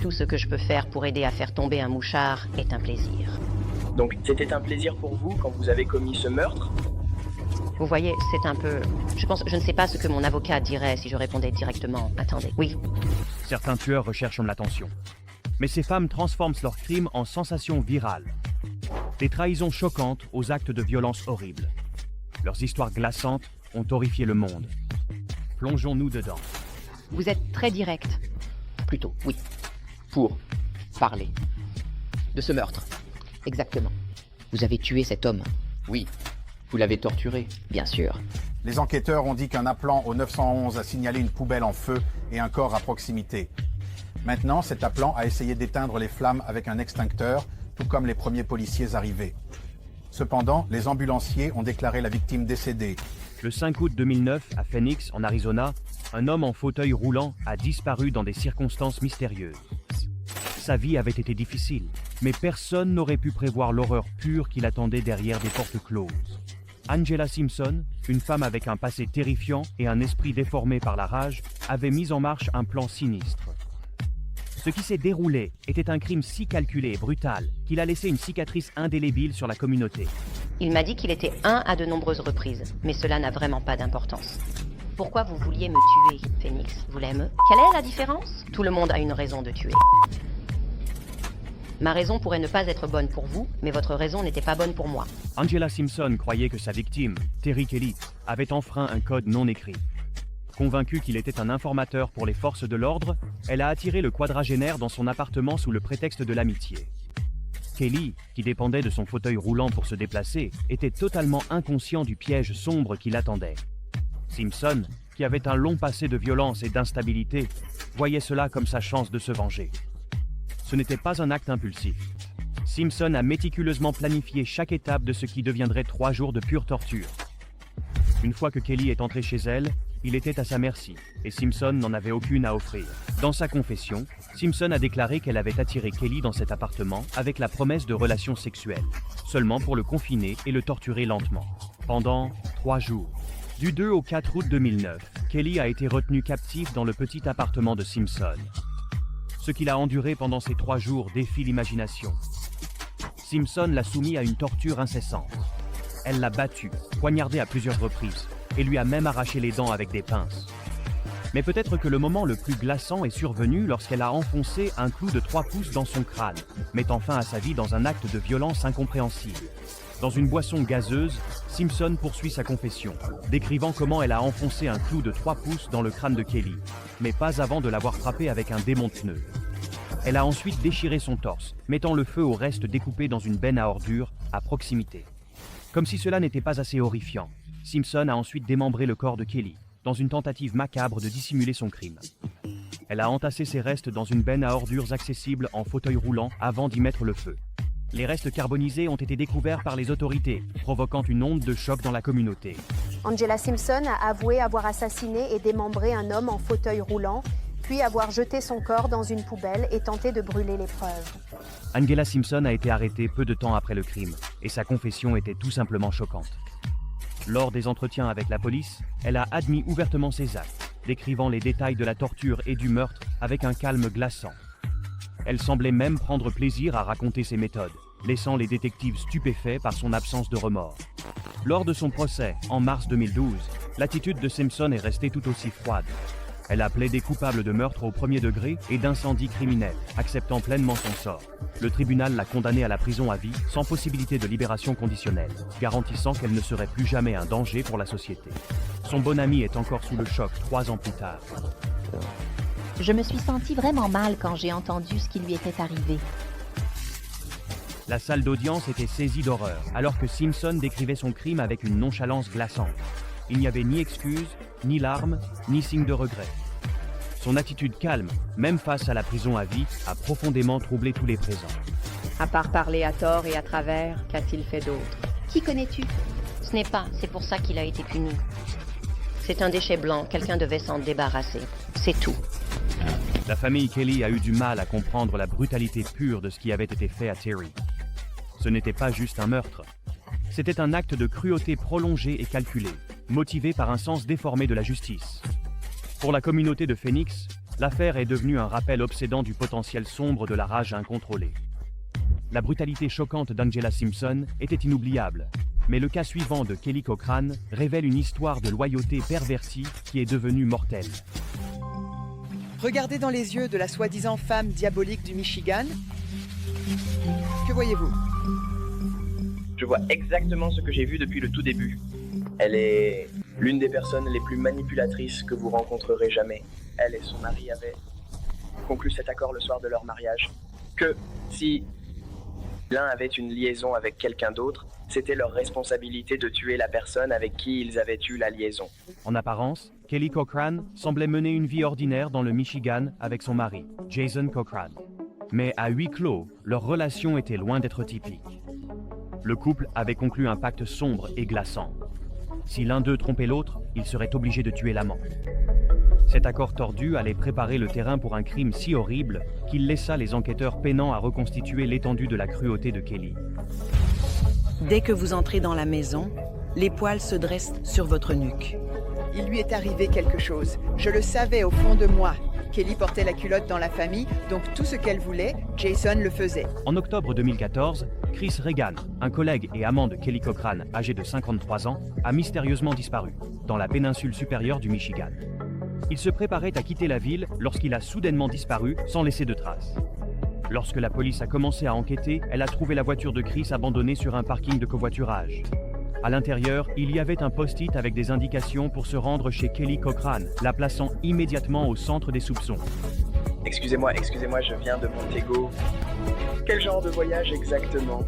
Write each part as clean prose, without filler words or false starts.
Tout ce que je peux faire pour aider à faire tomber un mouchard est un plaisir. Donc c'était un plaisir pour vous quand vous avez commis ce meurtre? Vous voyez, c'est un peu... Je ne sais pas ce que mon avocat dirait si je répondais directement. Attendez, oui. Certains tueurs recherchent l'attention. Mais ces femmes transforment leurs crimes en sensations virales. Des trahisons choquantes aux actes de violence horribles. Leurs histoires glaçantes ont horrifié le monde. Plongeons-nous dedans. Vous êtes très direct. Plutôt, oui. Pour parler de ce meurtre. Exactement. Vous avez tué cet homme. Oui. Vous l'avez torturé. Bien sûr. Les enquêteurs ont dit qu'un appelant au 911 a signalé une poubelle en feu et un corps à proximité. Maintenant, cet appelant a essayé d'éteindre les flammes avec un extincteur, tout comme les premiers policiers arrivés. Cependant, les ambulanciers ont déclaré la victime décédée. Le 5 août 2009, à Phoenix, en Arizona, un homme en fauteuil roulant a disparu dans des circonstances mystérieuses. Sa vie avait été difficile, mais personne n'aurait pu prévoir l'horreur pure qui l'attendait derrière des portes closes. Angela Simpson, une femme avec un passé terrifiant et un esprit déformé par la rage, avait mis en marche un plan sinistre. Ce qui s'est déroulé était un crime si calculé et brutal qu'il a laissé une cicatrice indélébile sur la communauté. Il m'a dit qu'il était un à de nombreuses reprises, mais cela n'a vraiment pas d'importance. Pourquoi vous vouliez me tuer, Phoenix? Vous l'aimez? Quelle est la différence? Tout le monde a une raison de tuer. Ma raison pourrait ne pas être bonne pour vous, mais votre raison n'était pas bonne pour moi. Angela Simpson croyait que sa victime, Terry Kelly, avait enfreint un code non écrit. Convaincue qu'il était un informateur pour les forces de l'ordre, elle a attiré le quadragénaire dans son appartement sous le prétexte de l'amitié. Kelly, qui dépendait de son fauteuil roulant pour se déplacer, était totalement inconscient du piège sombre qui l'attendait. Simpson, qui avait un long passé de violence et d'instabilité, voyait cela comme sa chance de se venger. Ce n'était pas un acte impulsif. Simpson a méticuleusement planifié chaque étape de ce qui deviendrait 3 jours de pure torture. Une fois que Kelly est entrée chez elle, il était à sa merci, et Simpson n'en avait aucune à offrir. Dans sa confession, Simpson a déclaré qu'elle avait attiré Kelly dans cet appartement avec la promesse de relations sexuelles, seulement pour le confiner et le torturer lentement. Pendant 3 jours. Du 2 au 4 août 2009, Kelly a été retenue captive dans le petit appartement de Simpson. Ce qu'il a enduré pendant ces 3 jours défie l'imagination. Simpson l'a soumis à une torture incessante. Elle l'a battu, poignardé à plusieurs reprises, et lui a même arraché les dents avec des pinces. Mais peut-être que le moment le plus glaçant est survenu lorsqu'elle a enfoncé un clou de 3 pouces dans son crâne, mettant fin à sa vie dans un acte de violence incompréhensible. Dans une boisson gazeuse, Simpson poursuit sa confession, décrivant comment elle a enfoncé un clou de 3 pouces dans le crâne de Kelly, mais pas avant de l'avoir frappé avec un démonte-pneus. Elle a ensuite déchiré son torse, mettant le feu aux restes découpés dans une benne à ordures à proximité. Comme si cela n'était pas assez horrifiant, Simpson a ensuite démembré le corps de Kelly, dans une tentative macabre de dissimuler son crime. Elle a entassé ses restes dans une benne à ordures accessible en fauteuil roulant avant d'y mettre le feu. Les restes carbonisés ont été découverts par les autorités, provoquant une onde de choc dans la communauté. Angela Simpson a avoué avoir assassiné et démembré un homme en fauteuil roulant, puis avoir jeté son corps dans une poubelle et tenté de brûler les preuves. Angela Simpson a été arrêtée peu de temps après le crime, et sa confession était tout simplement choquante. Lors des entretiens avec la police, elle a admis ouvertement ses actes, décrivant les détails de la torture et du meurtre avec un calme glaçant. Elle semblait même prendre plaisir à raconter ses méthodes, laissant les détectives stupéfaits par son absence de remords. Lors de son procès, en mars 2012, l'attitude de Simpson est restée tout aussi froide. Elle a plaidé coupable de meurtre au premier degré et d'incendie criminel, acceptant pleinement son sort. Le tribunal l'a condamnée à la prison à vie, sans possibilité de libération conditionnelle, garantissant qu'elle ne serait plus jamais un danger pour la société. Son bon ami est encore sous le choc 3 ans plus tard. Je me suis sentie vraiment mal quand j'ai entendu ce qui lui était arrivé. La salle d'audience était saisie d'horreur, alors que Simpson décrivait son crime avec une nonchalance glaçante. Il n'y avait ni excuses, ni larmes, ni signe de regret. Son attitude calme, même face à la prison à vie, a profondément troublé tous les présents. À part parler à tort et à travers, qu'a-t-il fait d'autre? Qui connais-tu? Ce n'est pas, c'est pour ça qu'il a été puni. C'est un déchet blanc, quelqu'un devait s'en débarrasser. C'est tout. La famille Kelly a eu du mal à comprendre la brutalité pure de ce qui avait été fait à Terry. Ce n'était pas juste un meurtre. C'était un acte de cruauté prolongé et calculé, motivé par un sens déformé de la justice. Pour la communauté de Phoenix, L'affaire est devenue un rappel obsédant du potentiel sombre de la rage incontrôlée. La brutalité choquante d'Angela Simpson était inoubliable, mais le cas suivant de Kelly Cochran révèle une histoire de loyauté pervertie qui est devenue mortelle. Regardez dans les yeux de la soi-disant femme diabolique du Michigan. Que voyez-vous? Je vois exactement ce que j'ai vu depuis le tout début. Elle est l'une des personnes les plus manipulatrices que vous rencontrerez jamais. Elle et son mari avaient conclu cet accord le soir de leur mariage. Que si l'un avait une liaison avec quelqu'un d'autre, c'était leur responsabilité de tuer la personne avec qui ils avaient eu la liaison. En apparence, Kelly Cochran semblait mener une vie ordinaire dans le Michigan avec son mari, Jason Cochran. Mais à huis clos, leur relation était loin d'être typique. Le couple avait conclu un pacte sombre et glaçant. Si l'un d'eux trompait l'autre, il serait obligé de tuer l'amant. Cet accord tordu allait préparer le terrain pour un crime si horrible qu'il laissa les enquêteurs peinant à reconstituer l'étendue de la cruauté de Kelly. Dès que vous entrez dans la maison, les poils se dressent sur votre nuque. Il lui est arrivé quelque chose. Je le savais au fond de moi. Kelly portait la culotte dans la famille, donc tout ce qu'elle voulait, Jason le faisait. En octobre 2014, Chris Reagan, un collègue et amant de Kelly Cochran âgé de 53 ans, a mystérieusement disparu, dans la péninsule supérieure du Michigan. Il se préparait à quitter la ville lorsqu'il a soudainement disparu sans laisser de traces. Lorsque la police a commencé à enquêter, elle a trouvé la voiture de Chris abandonnée sur un parking de covoiturage. À l'intérieur, il y avait un post-it avec des indications pour se rendre chez Kelly Cochran, la plaçant immédiatement au centre des soupçons. Excusez-moi, je viens de Montego. Quel genre de voyage exactement?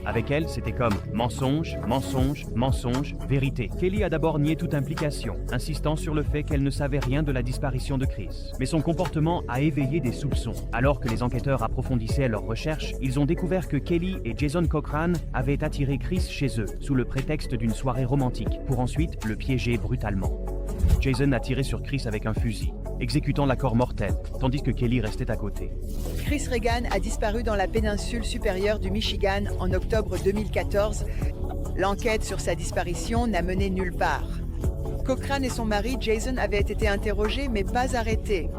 Avec elle, c'était comme mensonge, mensonge, mensonge, vérité. Kelly a d'abord nié toute implication, insistant sur le fait qu'elle ne savait rien de la disparition de Chris. Mais son comportement a éveillé des soupçons. Alors que les enquêteurs approfondissaient leurs recherches, ils ont découvert que Kelly et Jason Cochran avaient attiré Chris chez eux, sous le prétexte d'une soirée romantique, pour ensuite le piéger brutalement. Jason a tiré sur Chris avec un fusil, exécutant l'accord mortel, tandis que Kelly restait à côté. Chris Reagan a disparu dans la péninsule supérieure du Michigan en octobre 2014. L'enquête sur sa disparition n'a mené nulle part. Cochran et son mari Jason avaient été interrogés mais pas arrêtés.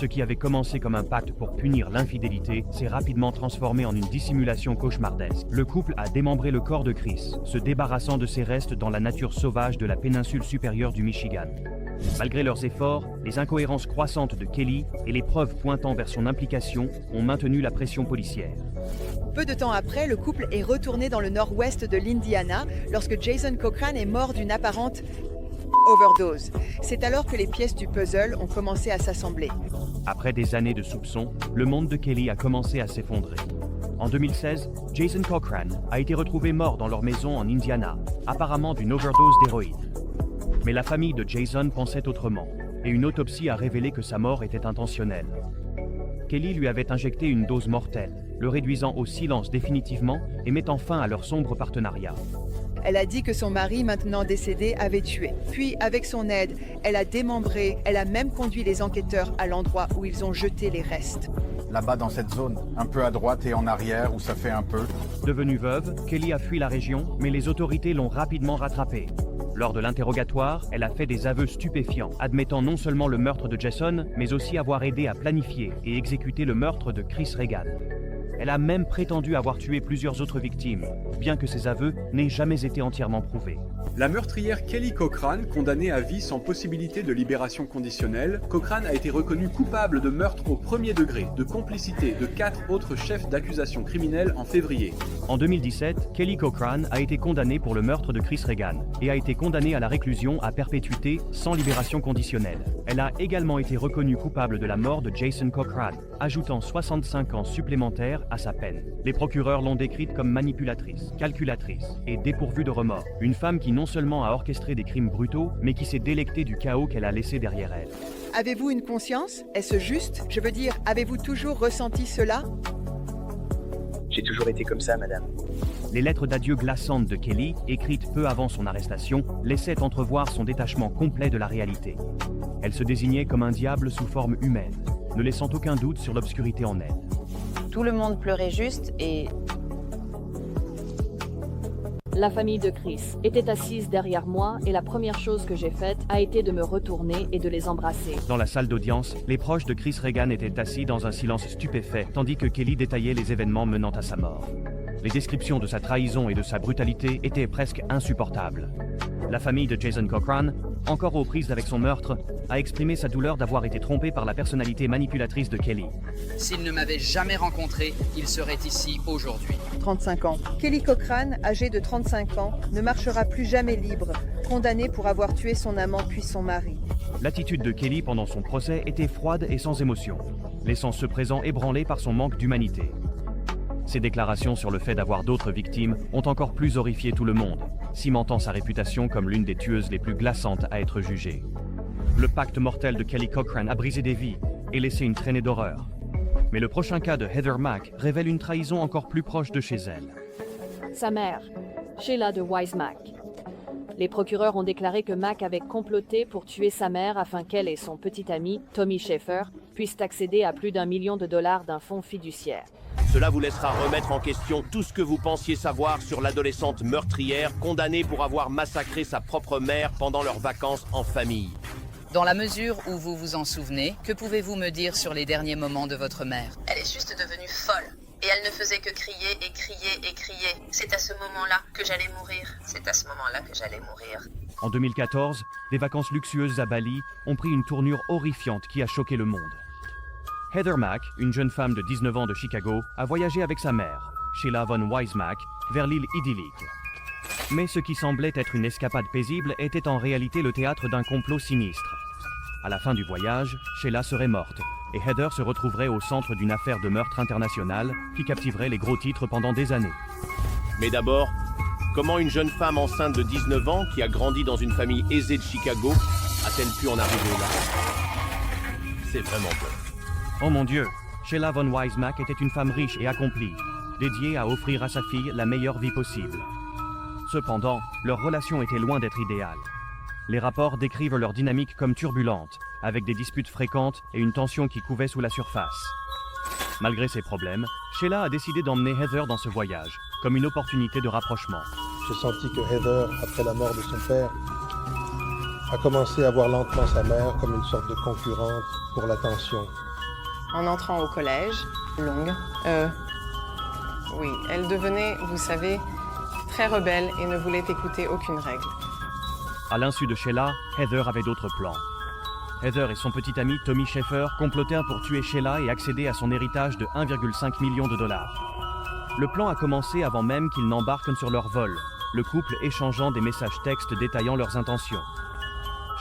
Ce qui avait commencé comme un pacte pour punir l'infidélité s'est rapidement transformé en une dissimulation cauchemardesque. Le couple a démembré le corps de Chris, se débarrassant de ses restes dans la nature sauvage de la péninsule supérieure du Michigan. Malgré leurs efforts, les incohérences croissantes de Kelly et les preuves pointant vers son implication ont maintenu la pression policière. Peu de temps après, le couple est retourné dans le nord-ouest de l'Indiana lorsque Jason Cochran est mort d'une apparente overdose. C'est alors que les pièces du puzzle ont commencé à s'assembler. Après des années de soupçons, le monde de Kelly a commencé à s'effondrer. En 2016, Jason Cochran a été retrouvé mort dans leur maison en Indiana, apparemment d'une overdose d'héroïne. Mais la famille de Jason pensait autrement, et une autopsie a révélé que sa mort était intentionnelle. Kelly lui avait injecté une dose mortelle, le réduisant au silence définitivement et mettant fin à leur sombre partenariat. Elle a dit que son mari, maintenant décédé, avait tué. Puis, avec son aide, elle a démembré, elle a même conduit les enquêteurs à l'endroit où ils ont jeté les restes. Là-bas dans cette zone, un peu à droite et en arrière où ça fait un peu. Devenue veuve, Kelly a fui la région, mais les autorités l'ont rapidement rattrapée. Lors de l'interrogatoire, elle a fait des aveux stupéfiants, admettant non seulement le meurtre de Jason, mais aussi avoir aidé à planifier et exécuter le meurtre de Chris Reagan. Elle a même prétendu avoir tué plusieurs autres victimes, bien que ses aveux n'aient jamais été entièrement prouvés. La meurtrière Kelly Cochran, condamnée à vie sans possibilité de libération conditionnelle, Cochran a été reconnue coupable de meurtre au premier degré, de complicité de 4 autres chefs d'accusation criminelle en février. En 2017, Kelly Cochran a été condamnée pour le meurtre de Chris Reagan et a été condamnée à la réclusion à perpétuité sans libération conditionnelle. Elle a également été reconnue coupable de la mort de Jason Cochran, ajoutant 65 ans supplémentaires à sa peine. Les procureurs l'ont décrite comme manipulatrice, calculatrice et dépourvue de remords. Une femme qui non seulement a orchestré des crimes brutaux, mais qui s'est délectée du chaos qu'elle a laissé derrière elle. Avez-vous une conscience? Est-ce juste? Je veux dire, avez-vous toujours ressenti cela? J'ai toujours été comme ça, madame. Les lettres d'adieu glaçantes de Kelly, écrites peu avant son arrestation, laissaient entrevoir son détachement complet de la réalité. Elle se désignait comme un diable sous forme humaine, ne laissant aucun doute sur l'obscurité en elle. Tout le monde pleurait juste et... La famille de Chris était assise derrière moi et la première chose que j'ai faite a été de me retourner et de les embrasser. Dans la salle d'audience, les proches de Chris Reagan étaient assis dans un silence stupéfait, tandis que Kelly détaillait les événements menant à sa mort. Les descriptions de sa trahison et de sa brutalité étaient presque insupportables. La famille de Jason Cochran, encore aux prises avec son meurtre, a exprimé sa douleur d'avoir été trompée par la personnalité manipulatrice de Kelly. S'il ne m'avait jamais rencontré, il serait ici aujourd'hui. 35 ans. Kelly Cochran, âgée de 35 ans, ne marchera plus jamais libre, condamnée pour avoir tué son amant puis son mari. L'attitude de Kelly pendant son procès était froide et sans émotion, laissant ceux présents ébranlés par son manque d'humanité. Ses déclarations sur le fait d'avoir d'autres victimes ont encore plus horrifié tout le monde, cimentant sa réputation comme l'une des tueuses les plus glaçantes à être jugée. Le pacte mortel de Kelly Cochran a brisé des vies et laissé une traînée d'horreur. Mais le prochain cas de Heather Mack révèle une trahison encore plus proche de chez elle. Sa mère, Sheila de Wise Mack. Les procureurs ont déclaré que Mack avait comploté pour tuer sa mère afin qu'elle et son petit ami, Tommy Schaefer, puissent accéder à plus d'1 million de dollars d'un fonds fiduciaire. Cela vous laissera remettre en question tout ce que vous pensiez savoir sur l'adolescente meurtrière condamnée pour avoir massacré sa propre mère pendant leurs vacances en famille. Dans la mesure où vous vous en souvenez, que pouvez-vous me dire sur les derniers moments de votre mère? Elle est juste devenue folle. Et elle ne faisait que crier et crier et crier. C'est à ce moment-là que j'allais mourir. C'est à ce moment-là que j'allais mourir. En 2014, des vacances luxueuses à Bali ont pris une tournure horrifiante qui a choqué le monde. Heather Mack, une jeune femme de 19 ans de Chicago, a voyagé avec sa mère, Sheila von Wise Mack, vers l'île idyllique. Mais ce qui semblait être une escapade paisible était en réalité le théâtre d'un complot sinistre. À la fin du voyage, Sheila serait morte, et Heather se retrouverait au centre d'une affaire de meurtre internationale qui captiverait les gros titres pendant des années. Mais d'abord, comment une jeune femme enceinte de 19 ans qui a grandi dans une famille aisée de Chicago a-t-elle pu en arriver là? C'est vraiment bon. Oh mon Dieu, Sheila von Wise Mack était une femme riche et accomplie, dédiée à offrir à sa fille la meilleure vie possible. Cependant, leur relation était loin d'être idéale. Les rapports décrivent leur dynamique comme turbulente, avec des disputes fréquentes et une tension qui couvait sous la surface. Malgré ces problèmes, Sheila a décidé d'emmener Heather dans ce voyage, comme une opportunité de rapprochement. J'ai senti que Heather, après la mort de son père, a commencé à voir lentement sa mère comme une sorte de concurrente pour l'attention. En entrant au collège, oui, elle devenait, vous savez, très rebelle et ne voulait écouter aucune règle. À l'insu de Sheila, Heather avait d'autres plans. Heather et son petit ami Tommy Schaefer complotèrent pour tuer Sheila et accéder à son héritage de 1,5 million de dollars. Le plan a commencé avant même qu'ils n'embarquent sur leur vol, le couple échangeant des messages textes détaillant leurs intentions.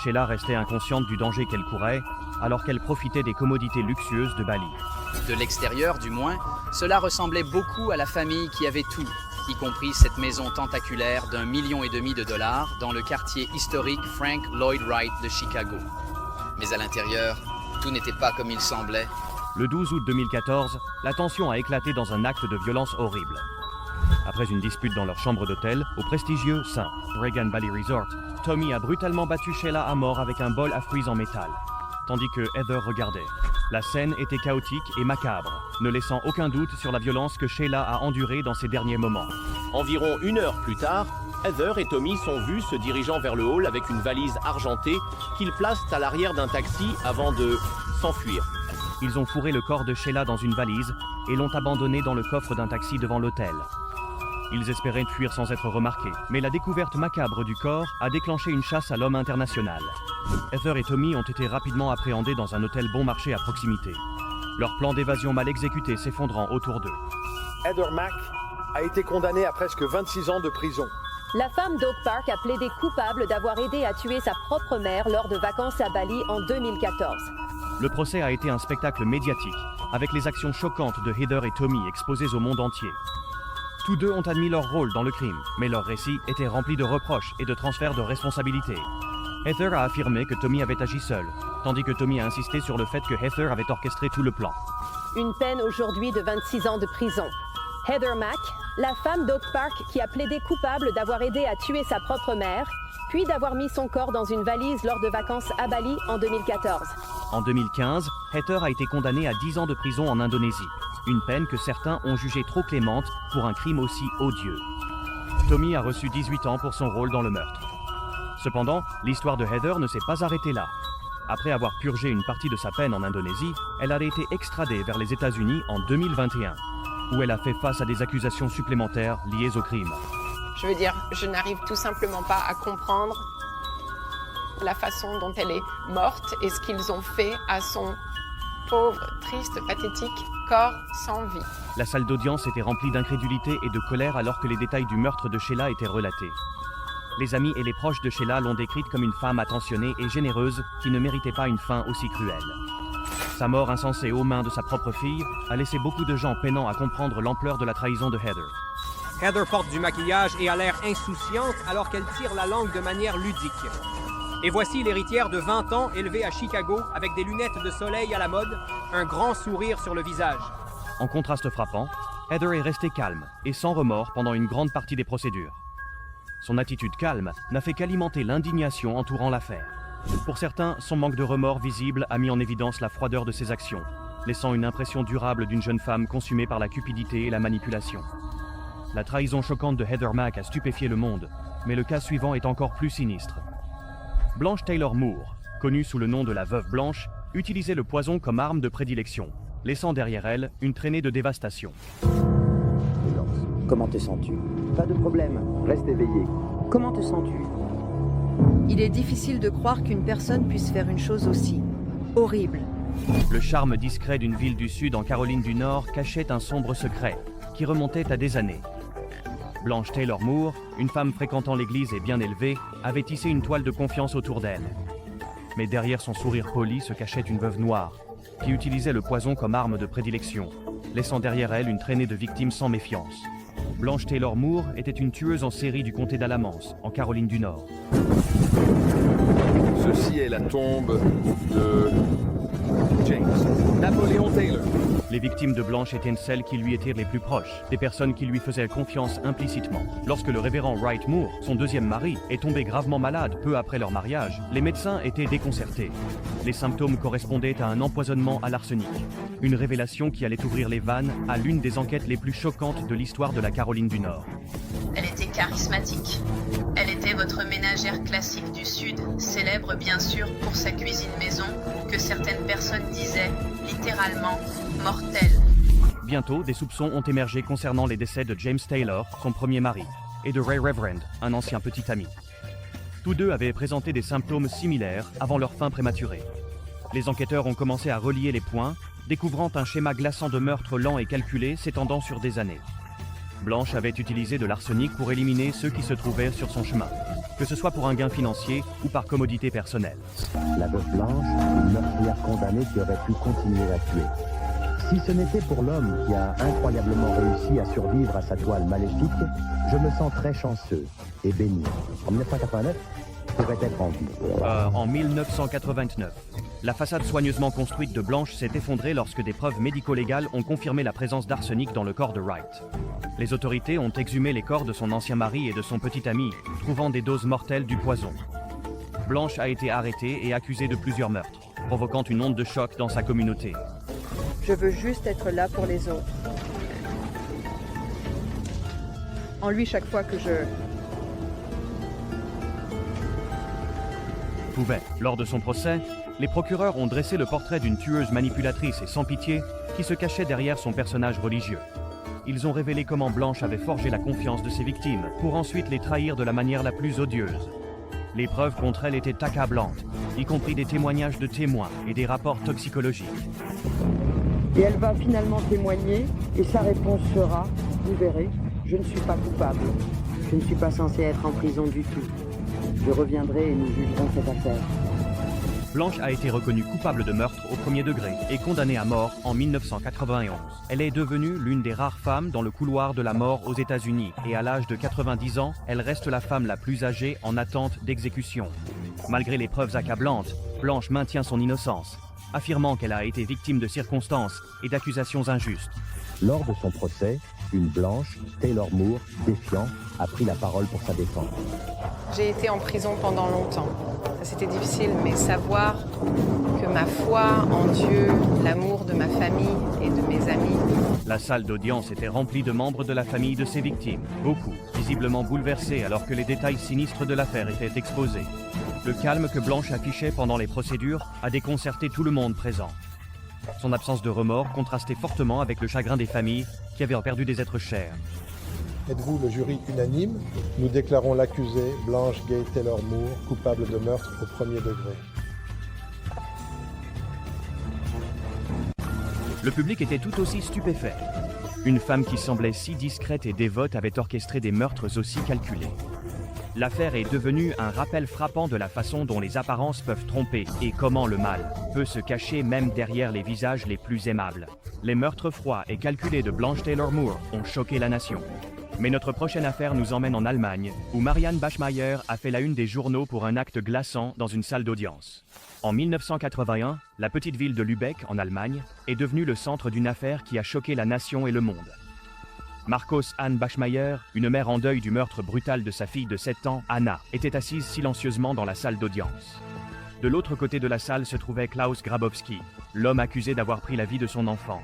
Sheila restait inconsciente du danger qu'elle courait, alors qu'elle profitait des commodités luxueuses de Bali. De l'extérieur, du moins, cela ressemblait beaucoup à la famille qui avait tout, y compris cette maison tentaculaire d'1,5 million de dollars dans le quartier historique Frank Lloyd Wright de Chicago. Mais à l'intérieur, tout n'était pas comme il semblait. Le 12 août 2014, la tension a éclaté dans un acte de violence horrible. Après une dispute dans leur chambre d'hôtel, au prestigieux St. Reagan Bali Resort, Tommy a brutalement battu Sheila à mort avec un bol à fruits en métal, tandis que Heather regardait. La scène était chaotique et macabre, ne laissant aucun doute sur la violence que Sheila a endurée dans ses derniers moments. Environ 1 heure plus tard, Heather et Tommy sont vus se dirigeant vers le hall avec une valise argentée qu'ils placent à l'arrière d'un taxi avant de s'enfuir. Ils ont fourré le corps de Sheila dans une valise et l'ont abandonné dans le coffre d'un taxi devant l'hôtel. Ils espéraient fuir sans être remarqués, mais la découverte macabre du corps a déclenché une chasse à l'homme international. Heather et Tommy ont été rapidement appréhendés dans un hôtel bon marché à proximité. Leur plan d'évasion mal exécuté s'effondrant autour d'eux. Heather Mack a été condamnée à presque 26 ans de prison. La femme d'Oak Park a plaidé coupable d'avoir aidé à tuer sa propre mère lors de vacances à Bali en 2014. Le procès a été un spectacle médiatique, avec les actions choquantes de Heather et Tommy exposées au monde entier. Tous deux ont admis leur rôle dans le crime, mais leur récit était rempli de reproches et de transferts de responsabilités. Heather a affirmé que Tommy avait agi seul, tandis que Tommy a insisté sur le fait que Heather avait orchestré tout le plan. Une peine aujourd'hui de 26 ans de prison. Heather Mack, la femme d'Oak Park qui a plaidé coupable d'avoir aidé à tuer sa propre mère, puis d'avoir mis son corps dans une valise lors de vacances à Bali en 2014. En 2015, Heather a été condamnée à 10 ans de prison en Indonésie, une peine que certains ont jugée trop clémente pour un crime aussi odieux. Tommy a reçu 18 ans pour son rôle dans le meurtre. Cependant, l'histoire de Heather ne s'est pas arrêtée là. Après avoir purgé une partie de sa peine en Indonésie, elle a été extradée vers les États-Unis en 2021, où elle a fait face à des accusations supplémentaires liées au crime. Je veux dire, je n'arrive tout simplement pas à comprendre la façon dont elle est morte et ce qu'ils ont fait à son pauvre, triste, pathétique corps sans vie. La salle d'audience était remplie d'incrédulité et de colère alors que les détails du meurtre de Sheila étaient relatés. Les amis et les proches de Sheila l'ont décrite comme une femme attentionnée et généreuse qui ne méritait pas une fin aussi cruelle. Sa mort insensée aux mains de sa propre fille a laissé beaucoup de gens peinant à comprendre l'ampleur de la trahison de Heather. Heather porte du maquillage et a l'air insouciante alors qu'elle tire la langue de manière ludique. Et voici l'héritière de 20 ans élevée à Chicago avec des lunettes de soleil à la mode, un grand sourire sur le visage. En contraste frappant, Heather est restée calme et sans remords pendant une grande partie des procédures. Son attitude calme n'a fait qu'alimenter l'indignation entourant l'affaire. Pour certains, son manque de remords visible a mis en évidence la froideur de ses actions, laissant une impression durable d'une jeune femme consumée par la cupidité et la manipulation. La trahison choquante de Heather Mack a stupéfié le monde, mais le cas suivant est encore plus sinistre. Blanche Taylor Moore, connue sous le nom de la Veuve Blanche, utilisait le poison comme arme de prédilection, laissant derrière elle une traînée de dévastation. Comment te sens-tu? Pas de problème, reste éveillé. Comment te sens-tu? Il est difficile de croire qu'une personne puisse faire une chose aussi horrible. Le charme discret d'une ville du Sud en Caroline du Nord cachait un sombre secret qui remontait à des années. Blanche Taylor Moore, une femme fréquentant l'église et bien élevée, avait tissé une toile de confiance autour d'elle. Mais derrière son sourire poli se cachait une veuve noire, qui utilisait le poison comme arme de prédilection, laissant derrière elle une traînée de victimes sans méfiance. Blanche Taylor Moore était une tueuse en série du comté d'Alamance, en Caroline du Nord. Ceci est la tombe de James Napoléon Taylor. Les victimes de Blanche étaient celles qui lui étaient les plus proches, des personnes qui lui faisaient confiance implicitement. Lorsque le révérend Wright Moore, son deuxième mari, est tombé gravement malade peu après leur mariage, les médecins étaient déconcertés. Les symptômes correspondaient à un empoisonnement à l'arsenic. Une révélation qui allait ouvrir les vannes à l'une des enquêtes les plus choquantes de l'histoire de la Caroline du Nord. Elle était charismatique. Elle était votre ménagère classique du Sud, célèbre bien sûr pour sa cuisine maison, que certaines personnes disaient littéralement mortelle. Bientôt, des soupçons ont émergé concernant les décès de James Taylor, son premier mari, et de Ray Reverend, un ancien petit ami. Tous deux avaient présenté des symptômes similaires avant leur fin prématurée. Les enquêteurs ont commencé à relier les points, découvrant un schéma glaçant de meurtre lent et calculé s'étendant sur des années. Blanche avait utilisé de l'arsenic pour éliminer ceux qui se trouvaient sur son chemin, que ce soit pour un gain financier ou par commodité personnelle. La veuve Blanche, une meurtrière condamnée qui aurait pu continuer à tuer. Si ce n'était pour l'homme qui a incroyablement réussi à survivre à sa toile maléfique, je me sens très chanceux et béni. En 1989, je pourrais être en vie. En 1989. La façade soigneusement construite de Blanche s'est effondrée lorsque des preuves médico-légales ont confirmé la présence d'arsenic dans le corps de Wright. Les autorités ont exhumé les corps de son ancien mari et de son petit ami, trouvant des doses mortelles du poison. Blanche a été arrêtée et accusée de plusieurs meurtres, provoquant une onde de choc dans sa communauté. Je veux juste être là pour les autres. En lui, chaque fois que je... Lors de son procès, les procureurs ont dressé le portrait d'une tueuse manipulatrice et sans pitié qui se cachait derrière son personnage religieux. Ils ont révélé comment Blanche avait forgé la confiance de ses victimes pour ensuite les trahir de la manière la plus odieuse. Les preuves contre elle étaient accablantes, y compris des témoignages de témoins et des rapports toxicologiques. Et elle va finalement témoigner et sa réponse sera, vous verrez, je ne suis pas coupable. Je ne suis pas censé être en prison du tout. Je reviendrai et nous jugerons cette affaire. Blanche a été reconnue coupable de meurtre au premier degré et condamnée à mort en 1991. Elle est devenue l'une des rares femmes dans le couloir de la mort aux États-Unis et à l'âge de 90 ans, elle reste la femme la plus âgée en attente d'exécution. Malgré les preuves accablantes, Blanche maintient son innocence, affirmant qu'elle a été victime de circonstances et d'accusations injustes. Lors de son procès, une Blanche, Taylor Moore, défiant, a pris la parole pour sa défense. J'ai été en prison pendant longtemps. C'était difficile, mais savoir que ma foi en Dieu, l'amour de ma famille et de mes amis. La salle d'audience était remplie de membres de la famille de ces victimes, beaucoup, visiblement bouleversés alors que les détails sinistres de l'affaire étaient exposés. Le calme que Blanche affichait pendant les procédures a déconcerté tout le monde présent. Son absence de remords contrastait fortement avec le chagrin des familles qui avaient perdu des êtres chers. Êtes-vous le jury unanime? Nous déclarons l'accusée Blanche Gay Taylor Moore coupable de meurtre au premier degré. Le public était tout aussi stupéfait. Une femme qui semblait si discrète et dévote avait orchestré des meurtres aussi calculés. L'affaire est devenue un rappel frappant de la façon dont les apparences peuvent tromper et comment le mal peut se cacher même derrière les visages les plus aimables. Les meurtres froids et calculés de Blanche Taylor Moore ont choqué la nation. Mais notre prochaine affaire nous emmène en Allemagne, où Marianne Bachmeier a fait la une des journaux pour un acte glaçant dans une salle d'audience. En 1981, la petite ville de Lübeck, en Allemagne, est devenue le centre d'une affaire qui a choqué la nation et le monde. Marcos Anne Bachmeier, une mère en deuil du meurtre brutal de sa fille de 7 ans, Anna, était assise silencieusement dans la salle d'audience. De l'autre côté de la salle se trouvait Klaus Grabowski, l'homme accusé d'avoir pris la vie de son enfant.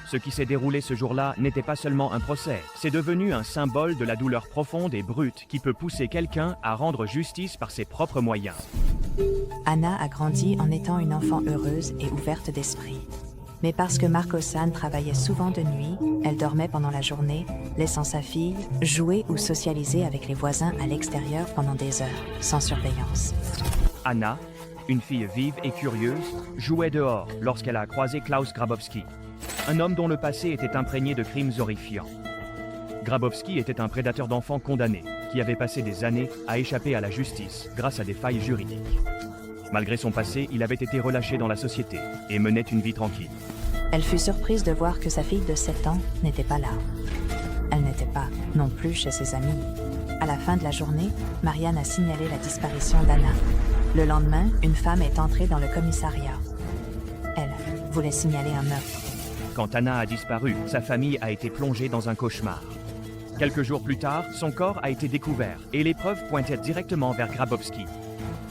Ce qui s'est déroulé ce jour-là n'était pas seulement un procès, c'est devenu un symbole de la douleur profonde et brute qui peut pousser quelqu'un à rendre justice par ses propres moyens. Anna a grandi en étant une enfant heureuse et ouverte d'esprit. Mais parce que Marcos Anne travaillait souvent de nuit, elle dormait pendant la journée, laissant sa fille jouer ou socialiser avec les voisins à l'extérieur pendant des heures, sans surveillance. Anna, une fille vive et curieuse, jouait dehors lorsqu'elle a croisé Klaus Grabowski, un homme dont le passé était imprégné de crimes horrifiants. Grabowski était un prédateur d'enfants condamné, qui avait passé des années à échapper à la justice grâce à des failles juridiques. Malgré son passé, il avait été relâché dans la société et menait une vie tranquille. Elle fut surprise de voir que sa fille de 7 ans n'était pas là. Elle n'était pas non plus chez ses amis. À la fin de la journée, Marianne a signalé la disparition d'Anna. Le lendemain, une femme est entrée dans le commissariat. Elle voulait signaler un meurtre. Quand Anna a disparu, sa famille a été plongée dans un cauchemar. Quelques jours plus tard, son corps a été découvert et les preuves pointaient directement vers Grabowski.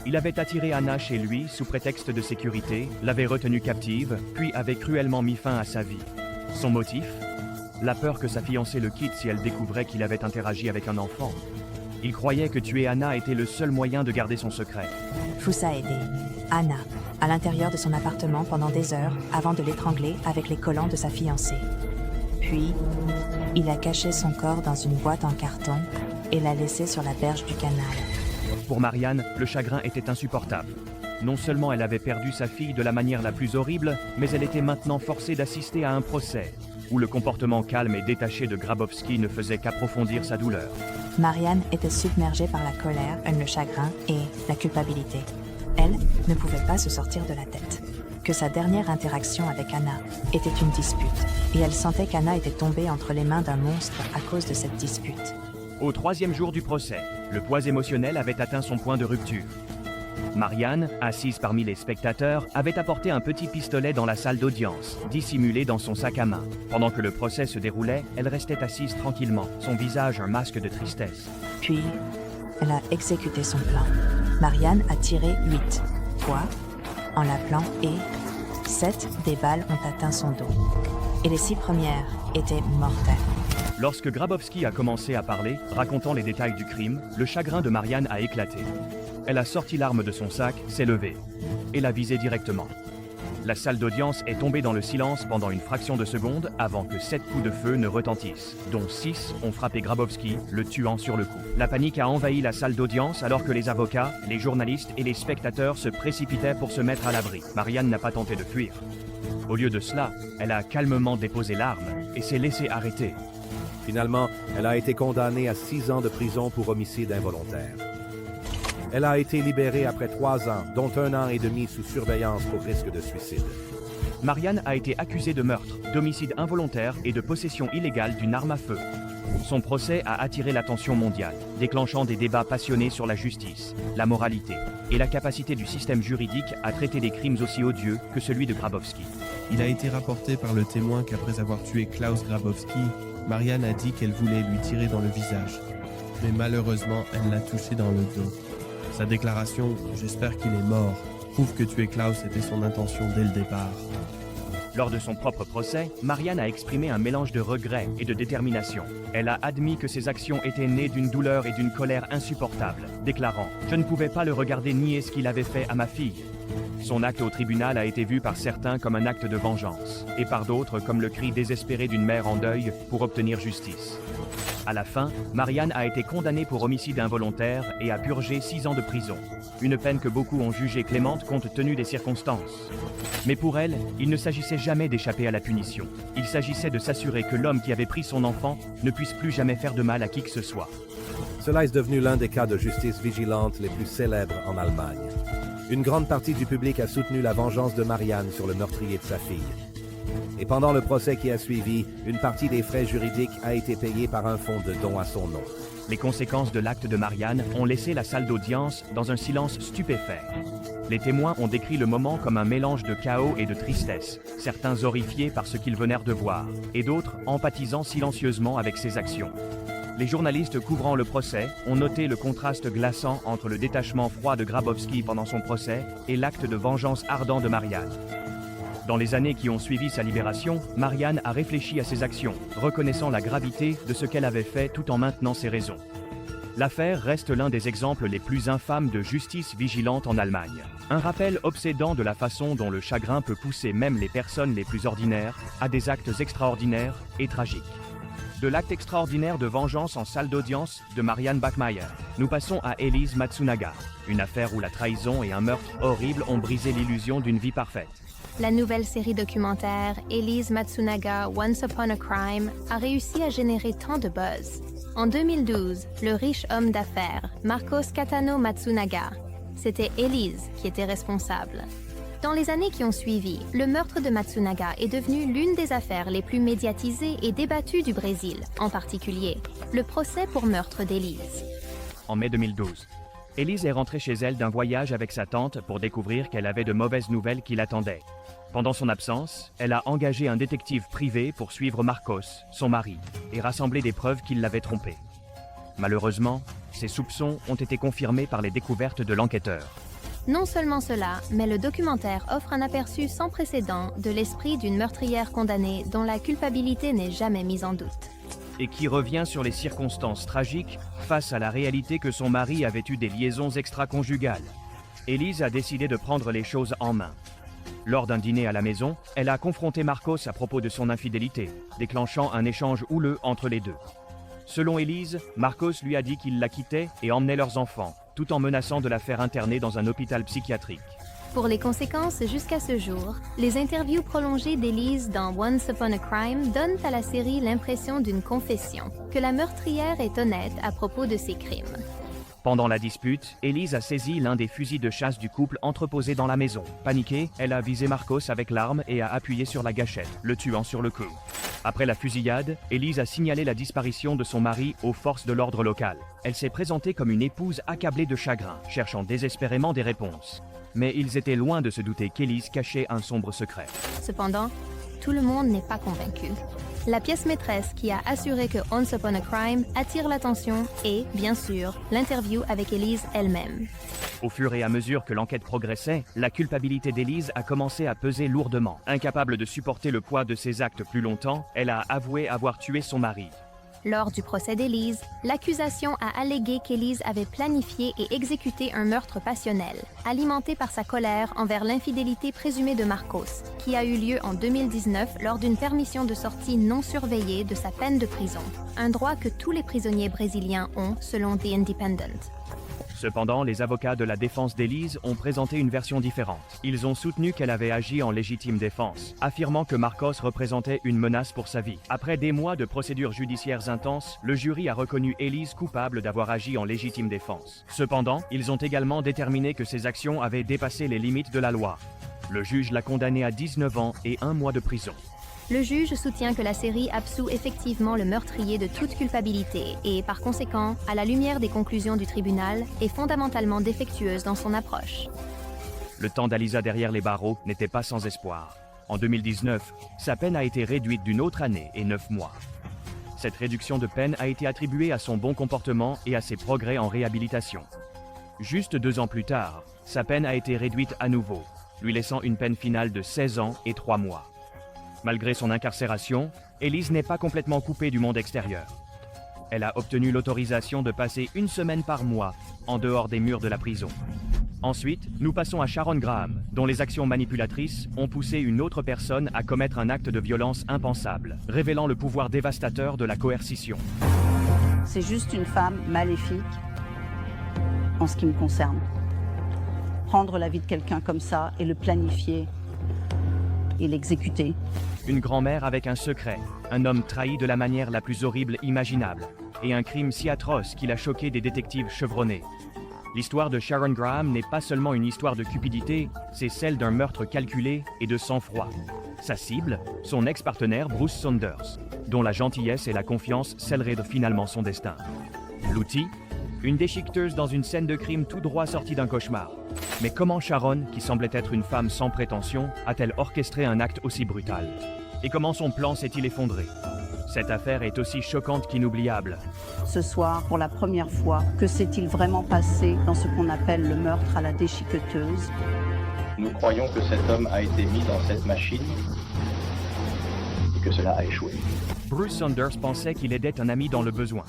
Il avait attiré Anna chez lui sous prétexte de sécurité, l'avait retenue captive, puis avait cruellement mis fin à sa vie. Son motif? La peur que sa fiancée le quitte si elle découvrait qu'il avait interagi avec un enfant. Il croyait que tuer Anna était le seul moyen de garder son secret. Fuss a aidé Anna à l'intérieur de son appartement pendant des heures avant de l'étrangler avec les collants de sa fiancée. Puis, il a caché son corps dans une boîte en carton et l'a laissé sur la berge du canal. Pour Marianne, le chagrin était insupportable. Non seulement elle avait perdu sa fille de la manière la plus horrible, mais elle était maintenant forcée d'assister à un procès, où le comportement calme et détaché de Grabowski ne faisait qu'approfondir sa douleur. Marianne était submergée par la colère, le chagrin et la culpabilité. Elle ne pouvait pas se sortir de la tête. Que sa dernière interaction avec Anna était une dispute, et elle sentait qu'Anna était tombée entre les mains d'un monstre à cause de cette dispute. Au 3e jour du procès, le poids émotionnel avait atteint son point de rupture. Marianne, assise parmi les spectateurs, avait apporté un petit pistolet dans la salle d'audience, dissimulé dans son sac à main. Pendant que le procès se déroulait, elle restait assise tranquillement, son visage un masque de tristesse. Puis, elle a exécuté son plan. Marianne a tiré 8 fois en l'appelant et 7 des balles ont atteint son dos. Et les 6 premières étaient mortelles. Lorsque Grabowski a commencé à parler, racontant les détails du crime, le chagrin de Marianne a éclaté. Elle a sorti l'arme de son sac, s'est levée, et l'a visée directement. La salle d'audience est tombée dans le silence pendant une fraction de seconde avant que 7 coups de feu ne retentissent, dont 6 ont frappé Grabowski, le tuant sur le coup. La panique a envahi la salle d'audience alors que les avocats, les journalistes et les spectateurs se précipitaient pour se mettre à l'abri. Marianne n'a pas tenté de fuir. Au lieu de cela, elle a calmement déposé l'arme et s'est laissée arrêter. Finalement, elle a été condamnée à 6 ans de prison pour homicide involontaire. Elle a été libérée après 3 ans, dont 1 an et demi sous surveillance pour risque de suicide. Marianne a été accusée de meurtre, d'homicide involontaire et de possession illégale d'une arme à feu. Son procès a attiré l'attention mondiale, déclenchant des débats passionnés sur la justice, la moralité et la capacité du système juridique à traiter des crimes aussi odieux que celui de Grabowski. Il a été rapporté par le témoin qu'après avoir tué Klaus Grabowski, Marianne a dit qu'elle voulait lui tirer dans le visage. Mais malheureusement, elle l'a touché dans le dos. Sa déclaration « J'espère qu'il est mort » prouve que tuer Klaus était son intention dès le départ. Lors de son propre procès, Marianne a exprimé un mélange de regret et de détermination. Elle a admis que ses actions étaient nées d'une douleur et d'une colère insupportables, déclarant « Je ne pouvais pas le regarder nier ce qu'il avait fait à ma fille ». Son acte au tribunal a été vu par certains comme un acte de vengeance, et par d'autres comme le cri désespéré d'une mère en deuil pour obtenir justice. À la fin, Marianne a été condamnée pour homicide involontaire et a purgé 6 ans de prison. Une peine que beaucoup ont jugée clémente compte tenu des circonstances. Mais pour elle, il ne s'agissait jamais d'échapper à la punition. Il s'agissait de s'assurer que l'homme qui avait pris son enfant ne puisse plus jamais faire de mal à qui que ce soit. Cela est devenu l'un des cas de justice vigilante les plus célèbres en Allemagne. Une grande partie du public a soutenu la vengeance de Marianne sur le meurtrier de sa fille. Et pendant le procès qui a suivi, une partie des frais juridiques a été payée par un fonds de dons à son nom. Les conséquences de l'acte de Marianne ont laissé la salle d'audience dans un silence stupéfait. Les témoins ont décrit le moment comme un mélange de chaos et de tristesse, certains horrifiés par ce qu'ils venèrent de voir, et d'autres empathisant silencieusement avec ses actions. Les journalistes couvrant le procès ont noté le contraste glaçant entre le détachement froid de Grabowski pendant son procès et l'acte de vengeance ardent de Marianne. Dans les années qui ont suivi sa libération, Marianne a réfléchi à ses actions, reconnaissant la gravité de ce qu'elle avait fait tout en maintenant ses raisons. L'affaire reste l'un des exemples les plus infâmes de justice vigilante en Allemagne. Un rappel obsédant de la façon dont le chagrin peut pousser même les personnes les plus ordinaires à des actes extraordinaires et tragiques. De l'acte extraordinaire de vengeance en salle d'audience de Marianne Bachmeier, nous passons à Elise Matsunaga, une affaire où la trahison et un meurtre horrible ont brisé l'illusion d'une vie parfaite. La nouvelle série documentaire Elise Matsunaga Once Upon a Crime a réussi à générer tant de buzz. En 2012, le riche homme d'affaires Marcos Catano Matsunaga, c'était Elise qui était responsable. Dans les années qui ont suivi, le meurtre de Matsunaga est devenu l'une des affaires les plus médiatisées et débattues du Brésil, en particulier le procès pour meurtre d'Elise. En mai 2012, Elise est rentrée chez elle d'un voyage avec sa tante pour découvrir qu'elle avait de mauvaises nouvelles qui l'attendaient. Pendant son absence, elle a engagé un détective privé pour suivre Marcos, son mari, et rassembler des preuves qu'il l'avait trompé. Malheureusement, ses soupçons ont été confirmés par les découvertes de l'enquêteur. Non seulement cela, mais le documentaire offre un aperçu sans précédent de l'esprit d'une meurtrière condamnée dont la culpabilité n'est jamais mise en doute. Et qui revient sur les circonstances tragiques face à la réalité que son mari avait eu des liaisons extra-conjugales. Elise a décidé de prendre les choses en main. Lors d'un dîner à la maison, elle a confronté Marcos à propos de son infidélité, déclenchant un échange houleux entre les deux. Selon Elise, Marcos lui a dit qu'il la quittait et emmenait leurs enfants, tout en menaçant de la faire interner dans un hôpital psychiatrique. Pour les conséquences jusqu'à ce jour, les interviews prolongées d'Elise dans Once Upon a Crime donnent à la série l'impression d'une confession, que la meurtrière est honnête à propos de ses crimes. Pendant la dispute, Elise a saisi l'un des fusils de chasse du couple entreposés dans la maison. Paniquée, elle a visé Marcos avec l'arme et a appuyé sur la gâchette, le tuant sur le coup. Après la fusillade, Elise a signalé la disparition de son mari aux forces de l'ordre local. Elle s'est présentée comme une épouse accablée de chagrin, cherchant désespérément des réponses. Mais ils étaient loin de se douter qu'Elise cachait un sombre secret. Cependant, tout le monde n'est pas convaincu. La pièce maîtresse qui a assuré que Once Upon a Crime attire l'attention est, bien sûr, l'interview avec Elise elle-même. Au fur et à mesure que l'enquête progressait, la culpabilité d'Elise a commencé à peser lourdement. Incapable de supporter le poids de ses actes plus longtemps, elle a avoué avoir tué son mari. Lors du procès d'Elise, l'accusation a allégué qu'Elise avait planifié et exécuté un meurtre passionnel, alimenté par sa colère envers l'infidélité présumée de Marcos, qui a eu lieu en 2019 lors d'une permission de sortie non surveillée de sa peine de prison, un droit que tous les prisonniers brésiliens ont selon The Independent. Cependant, les avocats de la défense d'Elise ont présenté une version différente. Ils ont soutenu qu'elle avait agi en légitime défense, affirmant que Marcos représentait une menace pour sa vie. Après des mois de procédures judiciaires intenses, le jury a reconnu Elise coupable d'avoir agi en légitime défense. Cependant, ils ont également déterminé que ses actions avaient dépassé les limites de la loi. Le juge l'a condamnée à 19 ans et 1 mois de prison. Le juge soutient que la série absout effectivement le meurtrier de toute culpabilité et, par conséquent, à la lumière des conclusions du tribunal, est fondamentalement défectueuse dans son approche. Le temps d'Alisa derrière les barreaux n'était pas sans espoir. En 2019, sa peine a été réduite d'une autre année et 9 mois. Cette réduction de peine a été attribuée à son bon comportement et à ses progrès en réhabilitation. Juste 2 ans plus tard, sa peine a été réduite à nouveau, lui laissant une peine finale de 16 ans et 3 mois. Malgré son incarcération, Elise n'est pas complètement coupée du monde extérieur. Elle a obtenu l'autorisation de passer 1 semaine par mois en dehors des murs de la prison. Ensuite, nous passons à Sharon Graham, dont les actions manipulatrices ont poussé une autre personne à commettre un acte de violence impensable, révélant le pouvoir dévastateur de la coercition. C'est juste une femme maléfique, en ce qui me concerne. Prendre la vie de quelqu'un comme ça et le planifier et l'exécuter. Une grand-mère avec un secret, un homme trahi de la manière la plus horrible imaginable, et un crime si atroce qu'il a choqué des détectives chevronnés. L'histoire de Sharon Graham n'est pas seulement une histoire de cupidité, c'est celle d'un meurtre calculé et de sang-froid. Sa cible, son ex-partenaire Bruce Saunders, dont la gentillesse et la confiance scelleraient finalement son destin. L'outil, une déchiqueteuse dans une scène de crime tout droit sortie d'un cauchemar. Mais comment Sharon, qui semblait être une femme sans prétention, a-t-elle orchestré un acte aussi brutal? Et comment son plan s'est-il effondré? Cette affaire est aussi choquante qu'inoubliable. Ce soir, pour la première fois, que s'est-il vraiment passé dans ce qu'on appelle le meurtre à la déchiqueteuse? Nous croyons que cet homme a été mis dans cette machine et que cela a échoué. Bruce Saunders pensait qu'il aidait un ami dans le besoin.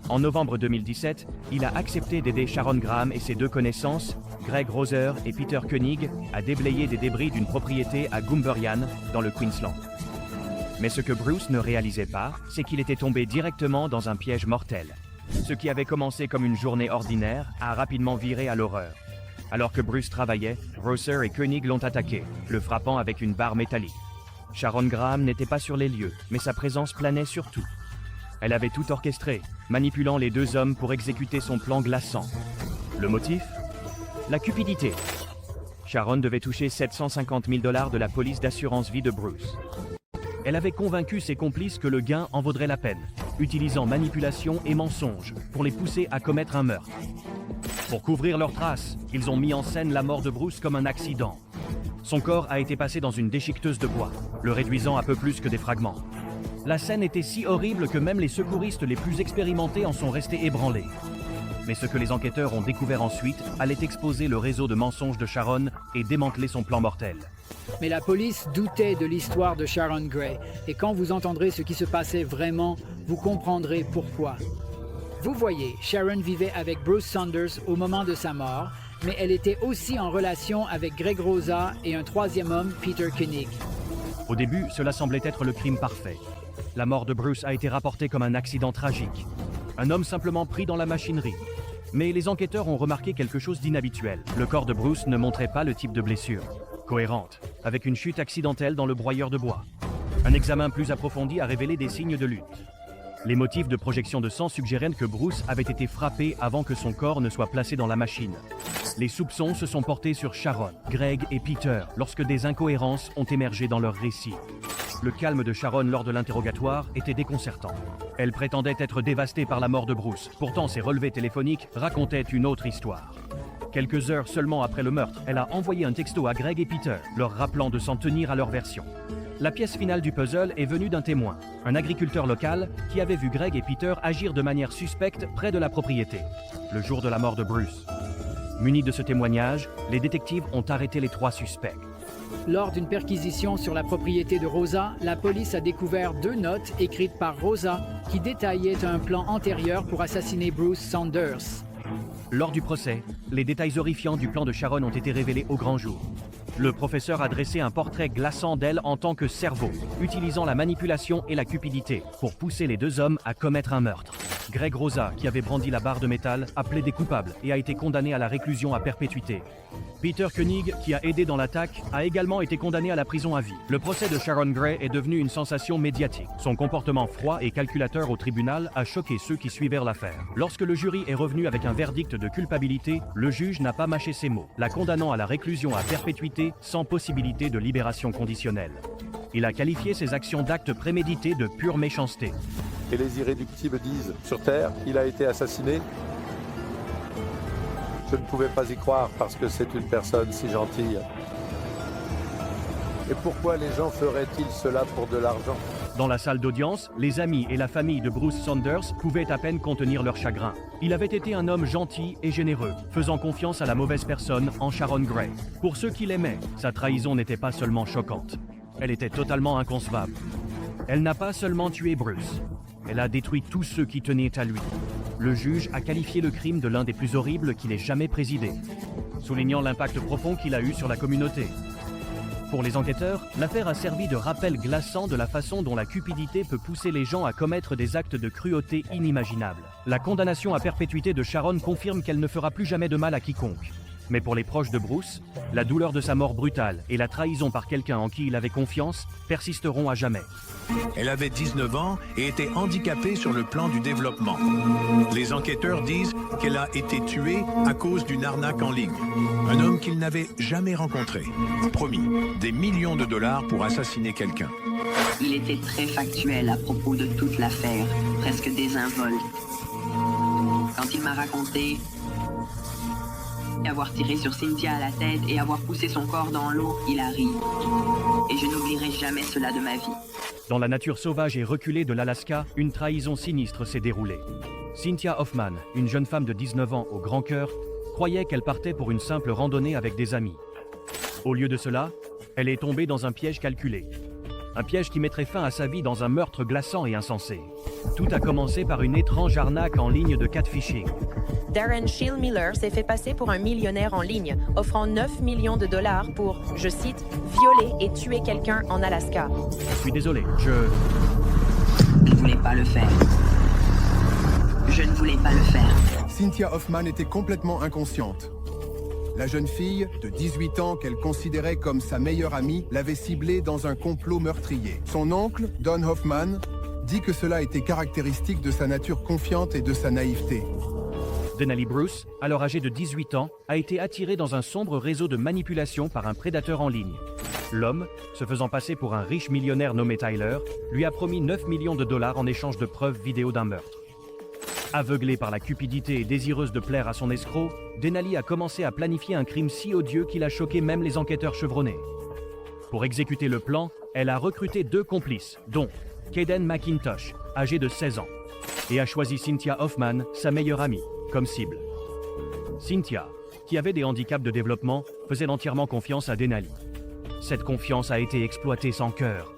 En novembre 2017, il a accepté d'aider Sharon Graham et ses 2 connaissances, Greg Roser et Peter Koenig, à déblayer des débris d'une propriété à Gumberyan, dans le Queensland. Mais ce que Bruce ne réalisait pas, c'est qu'il était tombé directement dans un piège mortel. Ce qui avait commencé comme une journée ordinaire a rapidement viré à l'horreur. Alors que Bruce travaillait, Roser et Koenig l'ont attaqué, le frappant avec une barre métallique. Sharon Graham n'était pas sur les lieux, mais sa présence planait sur tout. Elle avait tout orchestré, manipulant les 2 hommes pour exécuter son plan glaçant. Le motif? La cupidité. Sharon devait toucher 750 000 $ de la police d'assurance vie de Bruce. Elle avait convaincu ses complices que le gain en vaudrait la peine, utilisant manipulation et mensonge pour les pousser à commettre un meurtre. Pour couvrir leurs traces, ils ont mis en scène la mort de Bruce comme un accident. Son corps a été passé dans une déchiqueteuse de bois, le réduisant à peu plus que des fragments. La scène était si horrible que même les secouristes les plus expérimentés en sont restés ébranlés. Mais ce que les enquêteurs ont découvert ensuite allait exposer le réseau de mensonges de Sharon et démanteler son plan mortel. Mais la police doutait de l'histoire de Sharon Gray, et quand vous entendrez ce qui se passait vraiment, vous comprendrez pourquoi. Vous voyez, Sharon vivait avec Bruce Saunders au moment de sa mort, mais elle était aussi en relation avec Greg Rosa et un 3e homme, Peter Koenig. Au début, cela semblait être le crime parfait. La mort de Bruce a été rapportée comme un accident tragique. Un homme simplement pris dans la machinerie. Mais les enquêteurs ont remarqué quelque chose d'inhabituel. Le corps de Bruce ne montrait pas le type de blessure. Cohérente, avec une chute accidentelle dans le broyeur de bois. Un examen plus approfondi a révélé des signes de lutte. Les motifs de projection de sang suggéraient que Bruce avait été frappé avant que son corps ne soit placé dans la machine. Les soupçons se sont portés sur Sharon, Greg et Peter lorsque des incohérences ont émergé dans leurs récits. Le calme de Sharon lors de l'interrogatoire était déconcertant. Elle prétendait être dévastée par la mort de Bruce. Pourtant, ses relevés téléphoniques racontaient une autre histoire. Quelques heures seulement après le meurtre, elle a envoyé un texto à Greg et Peter, leur rappelant de s'en tenir à leur version. La pièce finale du puzzle est venue d'un témoin, un agriculteur local qui avait vu Greg et Peter agir de manière suspecte près de la propriété, le jour de la mort de Bruce. Munis de ce témoignage, les détectives ont arrêté les 3 suspects. Lors d'une perquisition sur la propriété de Rosa, la police a découvert 2 notes écrites par Rosa qui détaillaient un plan antérieur pour assassiner Bruce Saunders. Lors du procès, les détails horrifiants du plan de Sharon ont été révélés au grand jour. Le professeur a dressé un portrait glaçant d'elle en tant que cerveau, utilisant la manipulation et la cupidité pour pousser les 2 hommes à commettre un meurtre. Greg Rosa, qui avait brandi la barre de métal, a plaidé coupable et a été condamné à la réclusion à perpétuité. Peter Koenig, qui a aidé dans l'attaque, a également été condamné à la prison à vie. Le procès de Sharon Gray est devenu une sensation médiatique. Son comportement froid et calculateur au tribunal a choqué ceux qui suivirent l'affaire. Lorsque le jury est revenu avec un verdict de culpabilité, le juge n'a pas mâché ses mots, la condamnant à la réclusion à perpétuité sans possibilité de libération conditionnelle. Il a qualifié ses actions d'actes prémédités de pure méchanceté. Et les irréductibles disent, sur Terre, il a été assassiné. Je ne pouvais pas y croire parce que c'est une personne si gentille. Et pourquoi les gens feraient-ils cela pour de l'argent? Dans la salle d'audience, les amis et la famille de Bruce Saunders pouvaient à peine contenir leur chagrin. Il avait été un homme gentil et généreux, faisant confiance à la mauvaise personne en Sharon Gray. Pour ceux qui l'aimaient, sa trahison n'était pas seulement choquante, elle était totalement inconcevable. Elle n'a pas seulement tué Bruce, elle a détruit tous ceux qui tenaient à lui. Le juge a qualifié le crime de l'un des plus horribles qu'il ait jamais présidé, soulignant l'impact profond qu'il a eu sur la communauté. Pour les enquêteurs, l'affaire a servi de rappel glaçant de la façon dont la cupidité peut pousser les gens à commettre des actes de cruauté inimaginables. La condamnation à perpétuité de Sharon confirme qu'elle ne fera plus jamais de mal à quiconque. Mais pour les proches de Bruce, la douleur de sa mort brutale et la trahison par quelqu'un en qui il avait confiance persisteront à jamais. Elle avait 19 ans et était handicapée sur le plan du développement. Les enquêteurs disent qu'elle a été tuée à cause d'une arnaque en ligne. Un homme qu'il n'avait jamais rencontré. Promis, des millions de dollars pour assassiner quelqu'un. Il était très factuel à propos de toute l'affaire, presque désinvolte. Quand il m'a raconté avoir tiré sur Cynthia à la tête et avoir poussé son corps dans l'eau, il a ri. Et je n'oublierai jamais cela de ma vie. Dans la nature sauvage et reculée de l'Alaska, une trahison sinistre s'est déroulée. Cynthia Hoffman, une jeune femme de 19 ans au grand cœur, croyait qu'elle partait pour une simple randonnée avec des amis. Au lieu de cela, elle est tombée dans un piège calculé. Un piège qui mettrait fin à sa vie dans un meurtre glaçant et insensé. Tout a commencé par une étrange arnaque en ligne de catfishing. Darren Shillmiller s'est fait passer pour un millionnaire en ligne, offrant 9 millions de dollars pour, je cite, violer et tuer quelqu'un en Alaska. Je suis désolé, je ne voulais pas le faire. Je ne voulais pas le faire. Cynthia Hoffman était complètement inconsciente. La jeune fille, de 18 ans qu'elle considérait comme sa meilleure amie, l'avait ciblée dans un complot meurtrier. Son oncle, Don Hoffman, dit que cela était caractéristique de sa nature confiante et de sa naïveté. Denali Bruce, alors âgé de 18 ans, a été attiré dans un sombre réseau de manipulation par un prédateur en ligne. L'homme, se faisant passer pour un riche millionnaire nommé Tyler, lui a promis 9 millions de dollars en échange de preuves vidéo d'un meurtre. Aveuglée par la cupidité et désireuse de plaire à son escroc, Denali a commencé à planifier un crime si odieux qu'il a choqué même les enquêteurs chevronnés. Pour exécuter le plan, elle a recruté 2 complices, dont Kaden McIntosh, âgé de 16 ans, et a choisi Cynthia Hoffman, sa meilleure amie, comme cible. Cynthia, qui avait des handicaps de développement, faisait entièrement confiance à Denali. Cette confiance a été exploitée sans cœur.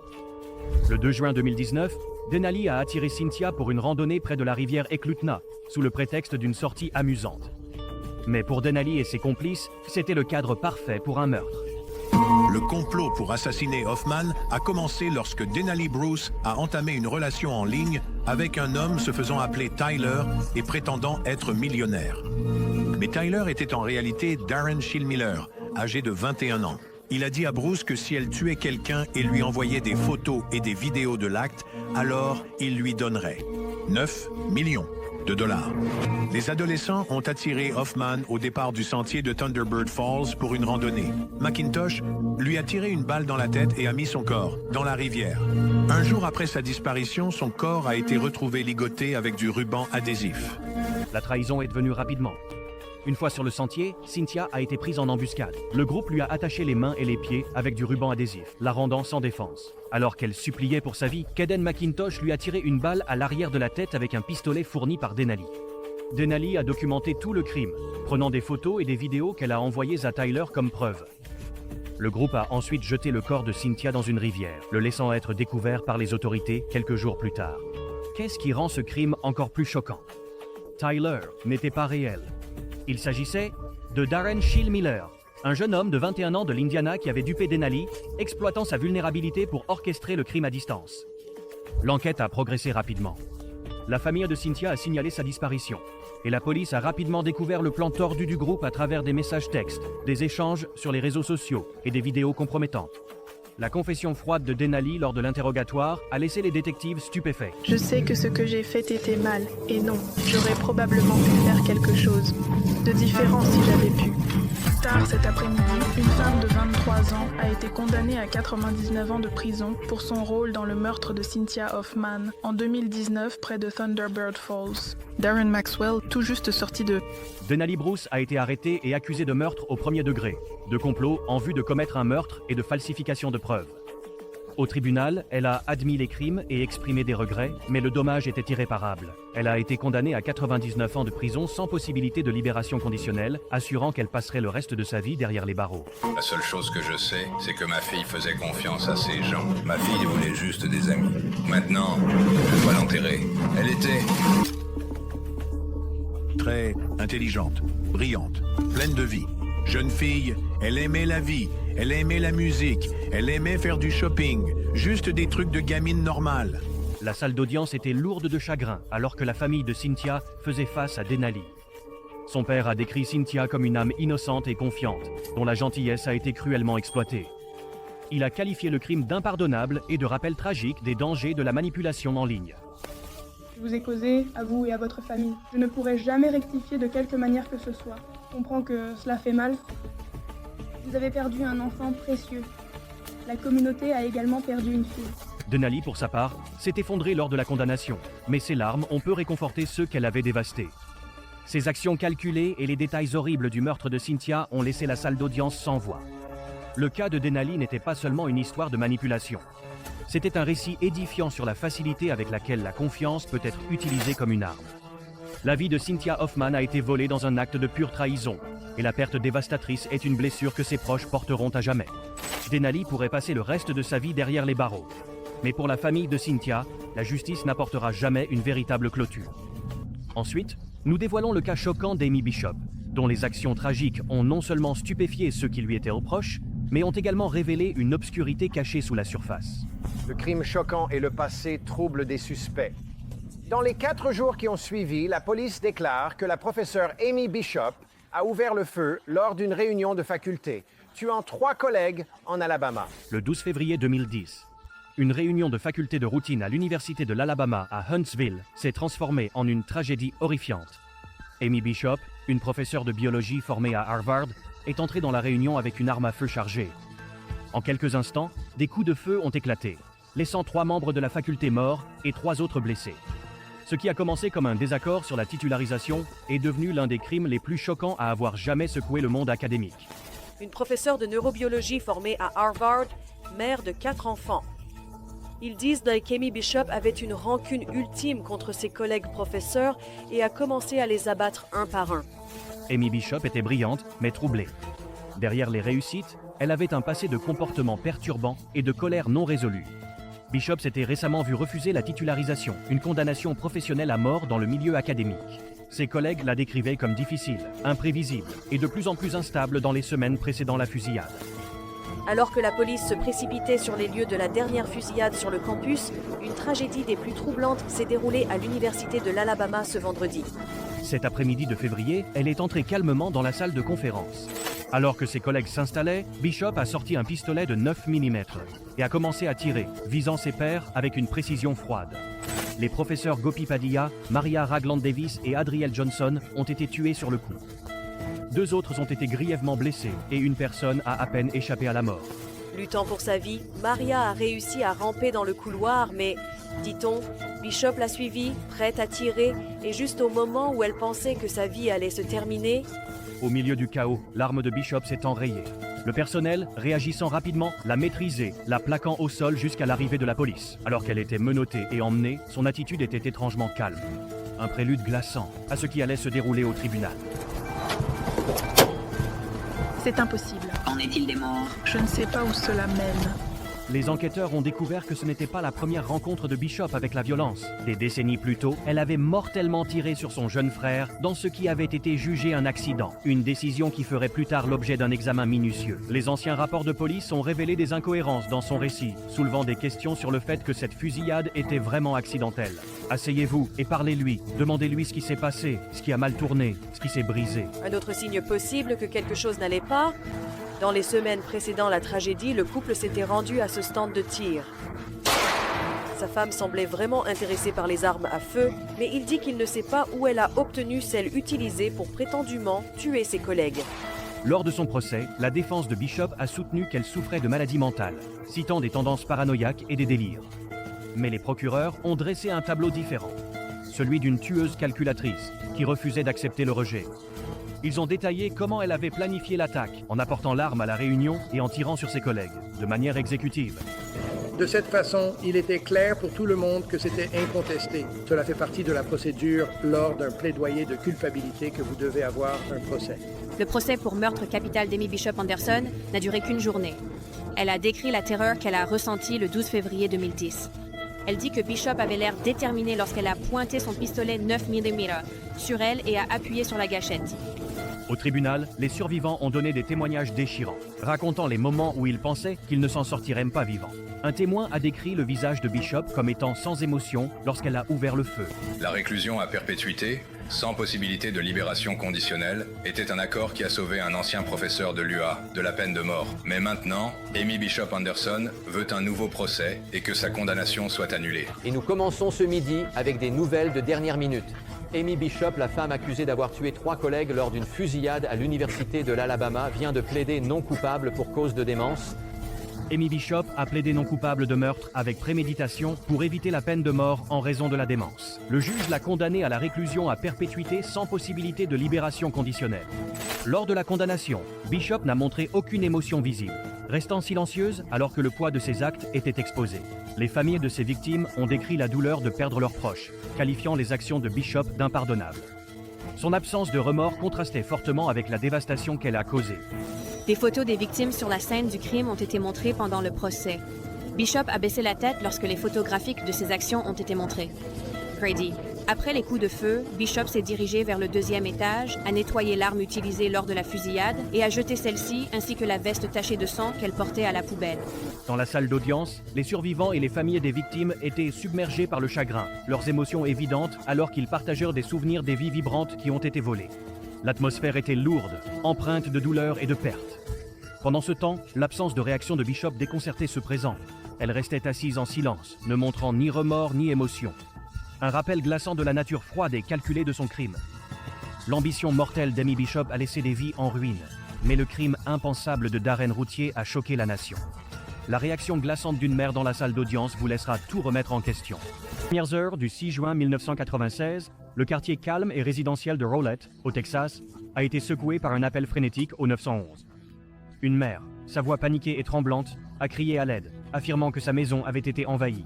Le 2 juin 2019, Denali a attiré Cynthia pour une randonnée près de la rivière Eklutna, sous le prétexte d'une sortie amusante. Mais pour Denali et ses complices, c'était le cadre parfait pour un meurtre. Le complot pour assassiner Hoffman a commencé lorsque Denali Bruce a entamé une relation en ligne avec un homme se faisant appeler Tyler et prétendant être millionnaire. Mais Tyler était en réalité Darren Shillmiller, âgé de 21 ans. Il a dit à Bruce que si elle tuait quelqu'un et lui envoyait des photos et des vidéos de l'acte, alors il lui donnerait 9 millions de dollars. Les adolescents ont attiré Hoffman au départ du sentier de Thunderbird Falls pour une randonnée. McIntosh lui a tiré une balle dans la tête et a mis son corps dans la rivière. Un jour après sa disparition, son corps a été retrouvé ligoté avec du ruban adhésif. La trahison est devenue rapidement. Une fois sur le sentier, Cynthia a été prise en embuscade. Le groupe lui a attaché les mains et les pieds avec du ruban adhésif, la rendant sans défense. Alors qu'elle suppliait pour sa vie, Kaden McIntosh lui a tiré une balle à l'arrière de la tête avec un pistolet fourni par Denali. Denali a documenté tout le crime, prenant des photos et des vidéos qu'elle a envoyées à Tyler comme preuve. Le groupe a ensuite jeté le corps de Cynthia dans une rivière, le laissant être découvert par les autorités quelques jours plus tard. Qu'est-ce qui rend ce crime encore plus choquant? Tyler n'était pas réel. Il s'agissait de Darren Shillmiller, un jeune homme de 21 ans de l'Indiana qui avait dupé Denali, exploitant sa vulnérabilité pour orchestrer le crime à distance. L'enquête a progressé rapidement. La famille de Cynthia a signalé sa disparition, et la police a rapidement découvert le plan tordu du groupe à travers des messages textes, des échanges sur les réseaux sociaux et des vidéos compromettantes. La confession froide de Denali lors de l'interrogatoire a laissé les détectives stupéfaits. Je sais que ce que j'ai fait était mal, et non, j'aurais probablement pu faire quelque chose de différent si j'avais pu. Plus tard cet après-midi, une femme de 23 ans a été condamnée à 99 ans de prison pour son rôle dans le meurtre de Cynthia Hoffman en 2019 près de Thunderbird Falls. Darren Maxwell, tout juste sorti de... Denali Bruce a été arrêtée et accusée de meurtre au premier degré, de complot en vue de commettre un meurtre et de falsification de preuves. Au tribunal, elle a admis les crimes et exprimé des regrets, mais le dommage était irréparable. Elle a été condamnée à 99 ans de prison sans possibilité de libération conditionnelle, assurant qu'elle passerait le reste de sa vie derrière les barreaux. La seule chose que je sais, c'est que ma fille faisait confiance à ces gens. Ma fille voulait juste des amis. Maintenant, je dois l'enterrer. Elle était... très intelligente, brillante, pleine de vie. Jeune fille, elle aimait la vie, elle aimait la musique, elle aimait faire du shopping, juste des trucs de gamine normale. La salle d'audience était lourde de chagrin alors que la famille de Cynthia faisait face à Denali. Son père a décrit Cynthia comme une âme innocente et confiante, dont la gentillesse a été cruellement exploitée. Il a qualifié le crime d'impardonnable et de rappel tragique des dangers de la manipulation en ligne. Je vous ai causé, à vous et à votre famille. Je ne pourrai jamais rectifier de quelque manière que ce soit. Je comprends que cela fait mal. Vous avez perdu un enfant précieux. La communauté a également perdu une fille. Denali, pour sa part, s'est effondrée lors de la condamnation, mais ses larmes ont peu réconforté ceux qu'elle avait dévastés. Ses actions calculées et les détails horribles du meurtre de Cynthia ont laissé la salle d'audience sans voix. Le cas de Denali n'était pas seulement une histoire de manipulation. C'était un récit édifiant sur la facilité avec laquelle la confiance peut être utilisée comme une arme. La vie de Cynthia Hoffman a été volée dans un acte de pure trahison, et la perte dévastatrice est une blessure que ses proches porteront à jamais. Denali pourrait passer le reste de sa vie derrière les barreaux. Mais pour la famille de Cynthia, la justice n'apportera jamais une véritable clôture. Ensuite, nous dévoilons le cas choquant d'Amy Bishop, dont les actions tragiques ont non seulement stupéfié ceux qui lui étaient reproches, mais ont également révélé une obscurité cachée sous la surface. Le crime choquant et le passé troublent des suspects. Dans les 4 jours qui ont suivi, la police déclare que la professeure Amy Bishop a ouvert le feu lors d'une réunion de faculté, tuant 3 collègues en Alabama. Le 12 février 2010, une réunion de faculté de routine à l'université de l'Alabama à Huntsville s'est transformée en une tragédie horrifiante. Amy Bishop, une professeure de biologie formée à Harvard, est entrée dans la réunion avec une arme à feu chargée. En quelques instants, des coups de feu ont éclaté, laissant 3 membres de la faculté morts et 3 autres blessés. Ce qui a commencé comme un désaccord sur la titularisation est devenu l'un des crimes les plus choquants à avoir jamais secoué le monde académique. Une professeure de neurobiologie formée à Harvard, mère de 4 enfants. Ils disent qu'Amy Bishop avait une rancune ultime contre ses collègues professeurs et a commencé à les abattre un par un. Amy Bishop était brillante, mais troublée. Derrière les réussites, elle avait un passé de comportement perturbant et de colère non résolue. Bishop s'était récemment vu refuser la titularisation, une condamnation professionnelle à mort dans le milieu académique. Ses collègues la décrivaient comme difficile, imprévisible et de plus en plus instable dans les semaines précédant la fusillade. Alors que la police se précipitait sur les lieux de la dernière fusillade sur le campus, une tragédie des plus troublantes s'est déroulée à l'université de l'Alabama ce vendredi. Cet après-midi de février, elle est entrée calmement dans la salle de conférence. Alors que ses collègues s'installaient, Bishop a sorti un pistolet de 9 mm et a commencé à tirer, visant ses pairs avec une précision froide. Les professeurs Gopi Padilla, Maria Ragland Davis et Adriel Johnson ont été tués sur le coup. 2 autres ont été grièvement blessés et une personne a à peine échappé à la mort. Luttant pour sa vie, Maria a réussi à ramper dans le couloir, mais, dit-on, Bishop l'a suivie, prête à tirer, et juste au moment où elle pensait que sa vie allait se terminer... Au milieu du chaos, l'arme de Bishop s'est enrayée. Le personnel, réagissant rapidement, l'a maîtrisée, la plaquant au sol jusqu'à l'arrivée de la police. Alors qu'elle était menottée et emmenée, son attitude était étrangement calme. Un prélude glaçant à ce qui allait se dérouler au tribunal. C'est impossible. Qu'en est-il des morts? Je ne sais pas où cela mène. Les enquêteurs ont découvert que ce n'était pas la première rencontre de Bishop avec la violence. Des décennies plus tôt, elle avait mortellement tiré sur son jeune frère dans ce qui avait été jugé un accident. Une décision qui ferait plus tard l'objet d'un examen minutieux. Les anciens rapports de police ont révélé des incohérences dans son récit, soulevant des questions sur le fait que cette fusillade était vraiment accidentelle. Asseyez-vous et parlez-lui. Demandez-lui ce qui s'est passé, ce qui a mal tourné, ce qui s'est brisé. Un autre signe possible que quelque chose n'allait pas... Dans les semaines précédant la tragédie, le couple s'était rendu à ce stand de tir. Sa femme semblait vraiment intéressée par les armes à feu, mais il dit qu'il ne sait pas où elle a obtenu celle utilisée pour prétendument tuer ses collègues. Lors de son procès, la défense de Bishop a soutenu qu'elle souffrait de maladies mentales, citant des tendances paranoïaques et des délires. Mais les procureurs ont dressé un tableau différent, celui d'une tueuse calculatrice qui refusait d'accepter le rejet. Ils ont détaillé comment elle avait planifié l'attaque en apportant l'arme à la réunion et en tirant sur ses collègues, de manière exécutive. De cette façon, il était clair pour tout le monde que c'était incontesté. Cela fait partie de la procédure lors d'un plaidoyer de culpabilité que vous devez avoir un procès. Le procès pour meurtre capital d'Amy Bishop Anderson n'a duré qu'une journée. Elle a décrit la terreur qu'elle a ressentie le 12 février 2010. Elle dit que Bishop avait l'air déterminée lorsqu'elle a pointé son pistolet 9 mm sur elle et a appuyé sur la gâchette. Au tribunal, les survivants ont donné des témoignages déchirants, racontant les moments où ils pensaient qu'ils ne s'en sortiraient pas vivants. Un témoin a décrit le visage de Bishop comme étant sans émotion lorsqu'elle a ouvert le feu. La réclusion à perpétuité, sans possibilité de libération conditionnelle, était un accord qui a sauvé un ancien professeur de l'UA de la peine de mort. Mais maintenant, Amy Bishop Anderson veut un nouveau procès et que sa condamnation soit annulée. Et nous commençons ce midi avec des nouvelles de dernière minute. Amy Bishop, la femme accusée d'avoir tué 3 collègues lors d'une fusillade à l'université de l'Alabama, vient de plaider non coupable pour cause de démence. Amy Bishop a plaidé non coupable de meurtre avec préméditation pour éviter la peine de mort en raison de la démence. Le juge l'a condamnée à la réclusion à perpétuité sans possibilité de libération conditionnelle. Lors de la condamnation, Bishop n'a montré aucune émotion visible, restant silencieuse alors que le poids de ses actes était exposé. Les familles de ses victimes ont décrit la douleur de perdre leurs proches, qualifiant les actions de Bishop d'impardonnables. Son absence de remords contrastait fortement avec la dévastation qu'elle a causée. Des photos des victimes sur la scène du crime ont été montrées pendant le procès. Bishop a baissé la tête lorsque les photographiques de ses actions ont été montrées. Grady. Après les coups de feu, Bishop s'est dirigé vers le 2e étage, a nettoyé l'arme utilisée lors de la fusillade et a jeté celle-ci ainsi que la veste tachée de sang qu'elle portait à la poubelle. Dans la salle d'audience, les survivants et les familles des victimes étaient submergés par le chagrin, leurs émotions évidentes alors qu'ils partagèrent des souvenirs des vies vibrantes qui ont été volées. L'atmosphère était lourde, empreinte de douleur et de perte. Pendant ce temps, l'absence de réaction de Bishop déconcertait ceux présents. Elle restait assise en silence, ne montrant ni remords ni émotion. Un rappel glaçant de la nature froide et calculée de son crime. L'ambition mortelle d'Amy Bishop a laissé des vies en ruine, mais le crime impensable de Darren Routier a choqué la nation. La réaction glaçante d'une mère dans la salle d'audience vous laissera tout remettre en question. Premières heures du 6 juin 1996, le quartier calme et résidentiel de Rowlett, au Texas, a été secoué par un appel frénétique au 911. Une mère, sa voix paniquée et tremblante, a crié à l'aide, affirmant que sa maison avait été envahie.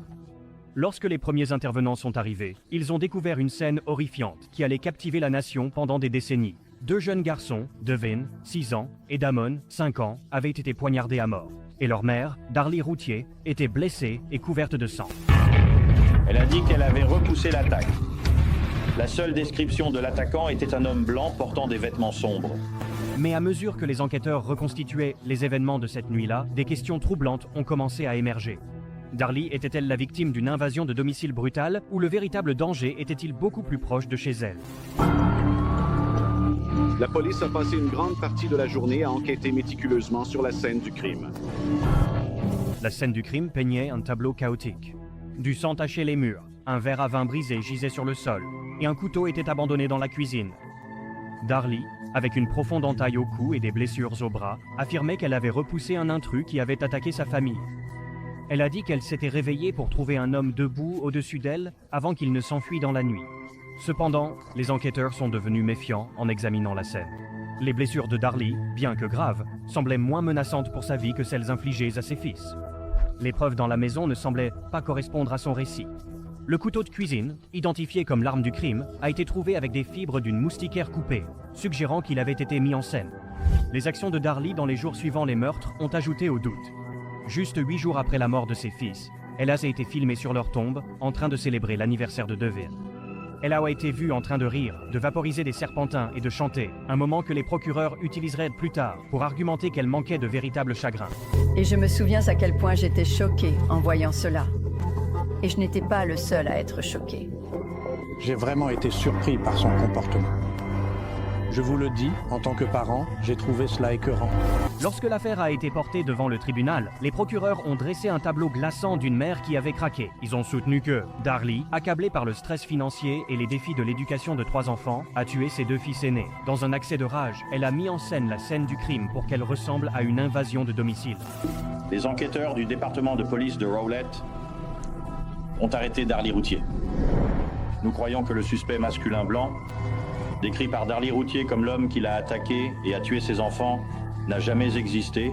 Lorsque les premiers intervenants sont arrivés, ils ont découvert une scène horrifiante qui allait captiver la nation pendant des décennies. 2 jeunes garçons, Devin, 6 ans, et Damon, 5 ans, avaient été poignardés à mort. Et leur mère, Darlie Routier, était blessée et couverte de sang. Elle a dit qu'elle avait repoussé l'attaque. La seule description de l'attaquant était un homme blanc portant des vêtements sombres. Mais à mesure que les enquêteurs reconstituaient les événements de cette nuit-là, des questions troublantes ont commencé à émerger. Darlie était-elle la victime d'une invasion de domicile brutale ou le véritable danger était-il beaucoup plus proche de chez elle? La police a passé une grande partie de la journée à enquêter méticuleusement sur la scène du crime. La scène du crime peignait un tableau chaotique. Du sang tachait les murs, un verre à vin brisé gisait sur le sol, et un couteau était abandonné dans la cuisine. Darlie, avec une profonde entaille au cou et des blessures au bras, affirmait qu'elle avait repoussé un intrus qui avait attaqué sa famille. Elle a dit qu'elle s'était réveillée pour trouver un homme debout au-dessus d'elle avant qu'il ne s'enfuit dans la nuit. Cependant, les enquêteurs sont devenus méfiants en examinant la scène. Les blessures de Darlie, bien que graves, semblaient moins menaçantes pour sa vie que celles infligées à ses fils. Les preuves dans la maison ne semblaient pas correspondre à son récit. Le couteau de cuisine, identifié comme l'arme du crime, a été trouvé avec des fibres d'une moustiquaire coupée, suggérant qu'il avait été mis en scène. Les actions de Darlie dans les jours suivant les meurtres ont ajouté au doute. Juste 8 jours après la mort de ses fils, Ella a été filmée sur leur tombe, en train de célébrer l'anniversaire de Devin. Ella a été vue en train de rire, de vaporiser des serpentins et de chanter, un moment que les procureurs utiliseraient plus tard pour argumenter qu'elle manquait de véritable chagrin. Et je me souviens à quel point j'étais choquée en voyant cela. Et je n'étais pas le seul à être choquée. J'ai vraiment été surpris par son comportement. Je vous le dis, en tant que parent, j'ai trouvé cela écœurant. Lorsque l'affaire a été portée devant le tribunal, les procureurs ont dressé un tableau glaçant d'une mère qui avait craqué. Ils ont soutenu que Darlie, accablée par le stress financier et les défis de l'éducation de 3 enfants, a tué ses 2 fils aînés. Dans un accès de rage, elle a mis en scène la scène du crime pour qu'elle ressemble à une invasion de domicile. Les enquêteurs du département de police de Rowlett ont arrêté Darlie Routier. Nous croyons que le suspect masculin blanc, décrit par Darlie Routier comme l'homme qui l'a attaqué et a tué ses enfants, n'a jamais existé.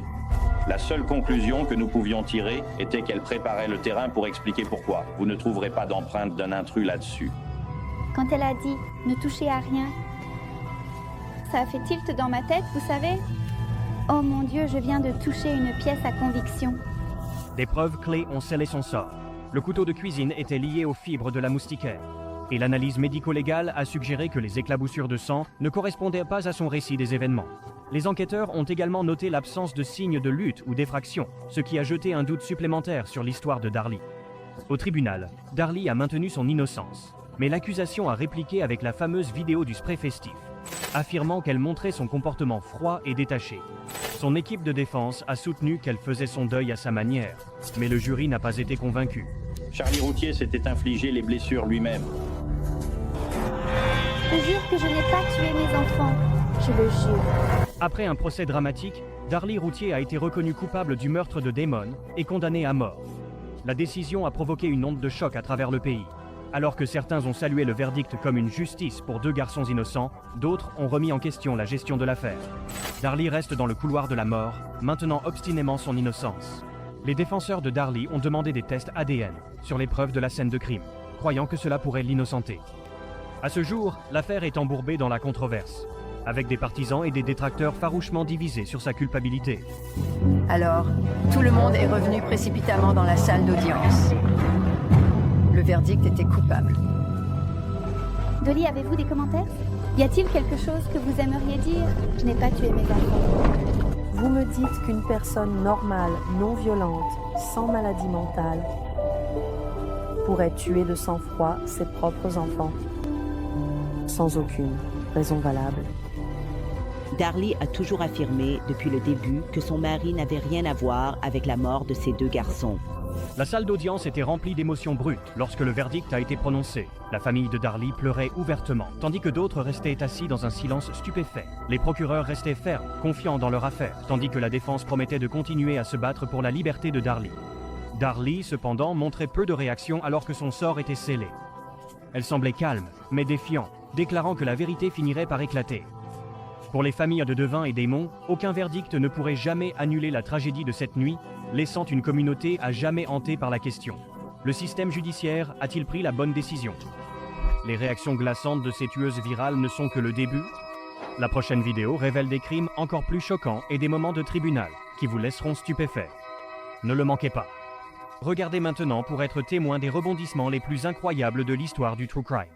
La seule conclusion que nous pouvions tirer était qu'elle préparait le terrain pour expliquer pourquoi. Vous ne trouverez pas d'empreinte d'un intrus là-dessus. Quand elle a dit « ne touchez à rien », ça a fait tilt dans ma tête, vous savez. Oh mon Dieu, je viens de toucher une pièce à conviction. Des preuves clés ont scellé son sort. Le couteau de cuisine était lié aux fibres de la moustiquaire. Et l'analyse médico-légale a suggéré que les éclaboussures de sang ne correspondaient pas à son récit des événements. Les enquêteurs ont également noté l'absence de signes de lutte ou d'effraction, ce qui a jeté un doute supplémentaire sur l'histoire de Darlie. Au tribunal, Darlie a maintenu son innocence, mais l'accusation a répliqué avec la fameuse vidéo du spray festif, affirmant qu'elle montrait son comportement froid et détaché. Son équipe de défense a soutenu qu'elle faisait son deuil à sa manière, mais le jury n'a pas été convaincu. Charlie Routier s'était infligé les blessures lui-même. Je jure que je n'ai pas tué mes enfants. Je le jure. Après un procès dramatique, Darlie Routier a été reconnu coupable du meurtre de Damon et condamné à mort. La décision a provoqué une onde de choc à travers le pays. Alors que certains ont salué le verdict comme une justice pour 2 garçons innocents, d'autres ont remis en question la gestion de l'affaire. Darlie reste dans le couloir de la mort, maintenant obstinément son innocence. Les défenseurs de Darlie ont demandé des tests ADN sur les preuves de la scène de crime, croyant que cela pourrait l'innocenter. À ce jour, l'affaire est embourbée dans la controverse, avec des partisans et des détracteurs farouchement divisés sur sa culpabilité. Alors, tout le monde est revenu précipitamment dans la salle d'audience. Le verdict était coupable. Dolly, avez-vous des commentaires? Y a-t-il quelque chose que vous aimeriez dire? Je n'ai pas tué mes enfants. Vous me dites qu'une personne normale, non violente, sans maladie mentale, pourrait tuer de sang-froid ses propres enfants, sans aucune raison valable. Darlie a toujours affirmé depuis le début que son mari n'avait rien à voir avec la mort de ses 2 garçons. La salle d'audience était remplie d'émotions brutes lorsque le verdict a été prononcé. La famille de Darlie pleurait ouvertement, tandis que d'autres restaient assis dans un silence stupéfait. Les procureurs restaient fermes, confiants dans leur affaire, tandis que la défense promettait de continuer à se battre pour la liberté de Darlie. Darlie, cependant, montrait peu de réaction alors que son sort était scellé. Elle semblait calme, mais défiante, déclarant que la vérité finirait par éclater. Pour les familles de Devin et Damon, aucun verdict ne pourrait jamais annuler la tragédie de cette nuit, laissant une communauté à jamais hantée par la question. Le système judiciaire a-t-il pris la bonne décision? Les réactions glaçantes de ces tueuses virales ne sont que le début. La prochaine vidéo révèle des crimes encore plus choquants et des moments de tribunal qui vous laisseront stupéfaits. Ne le manquez pas. Regardez maintenant pour être témoin des rebondissements les plus incroyables de l'histoire du True Crime.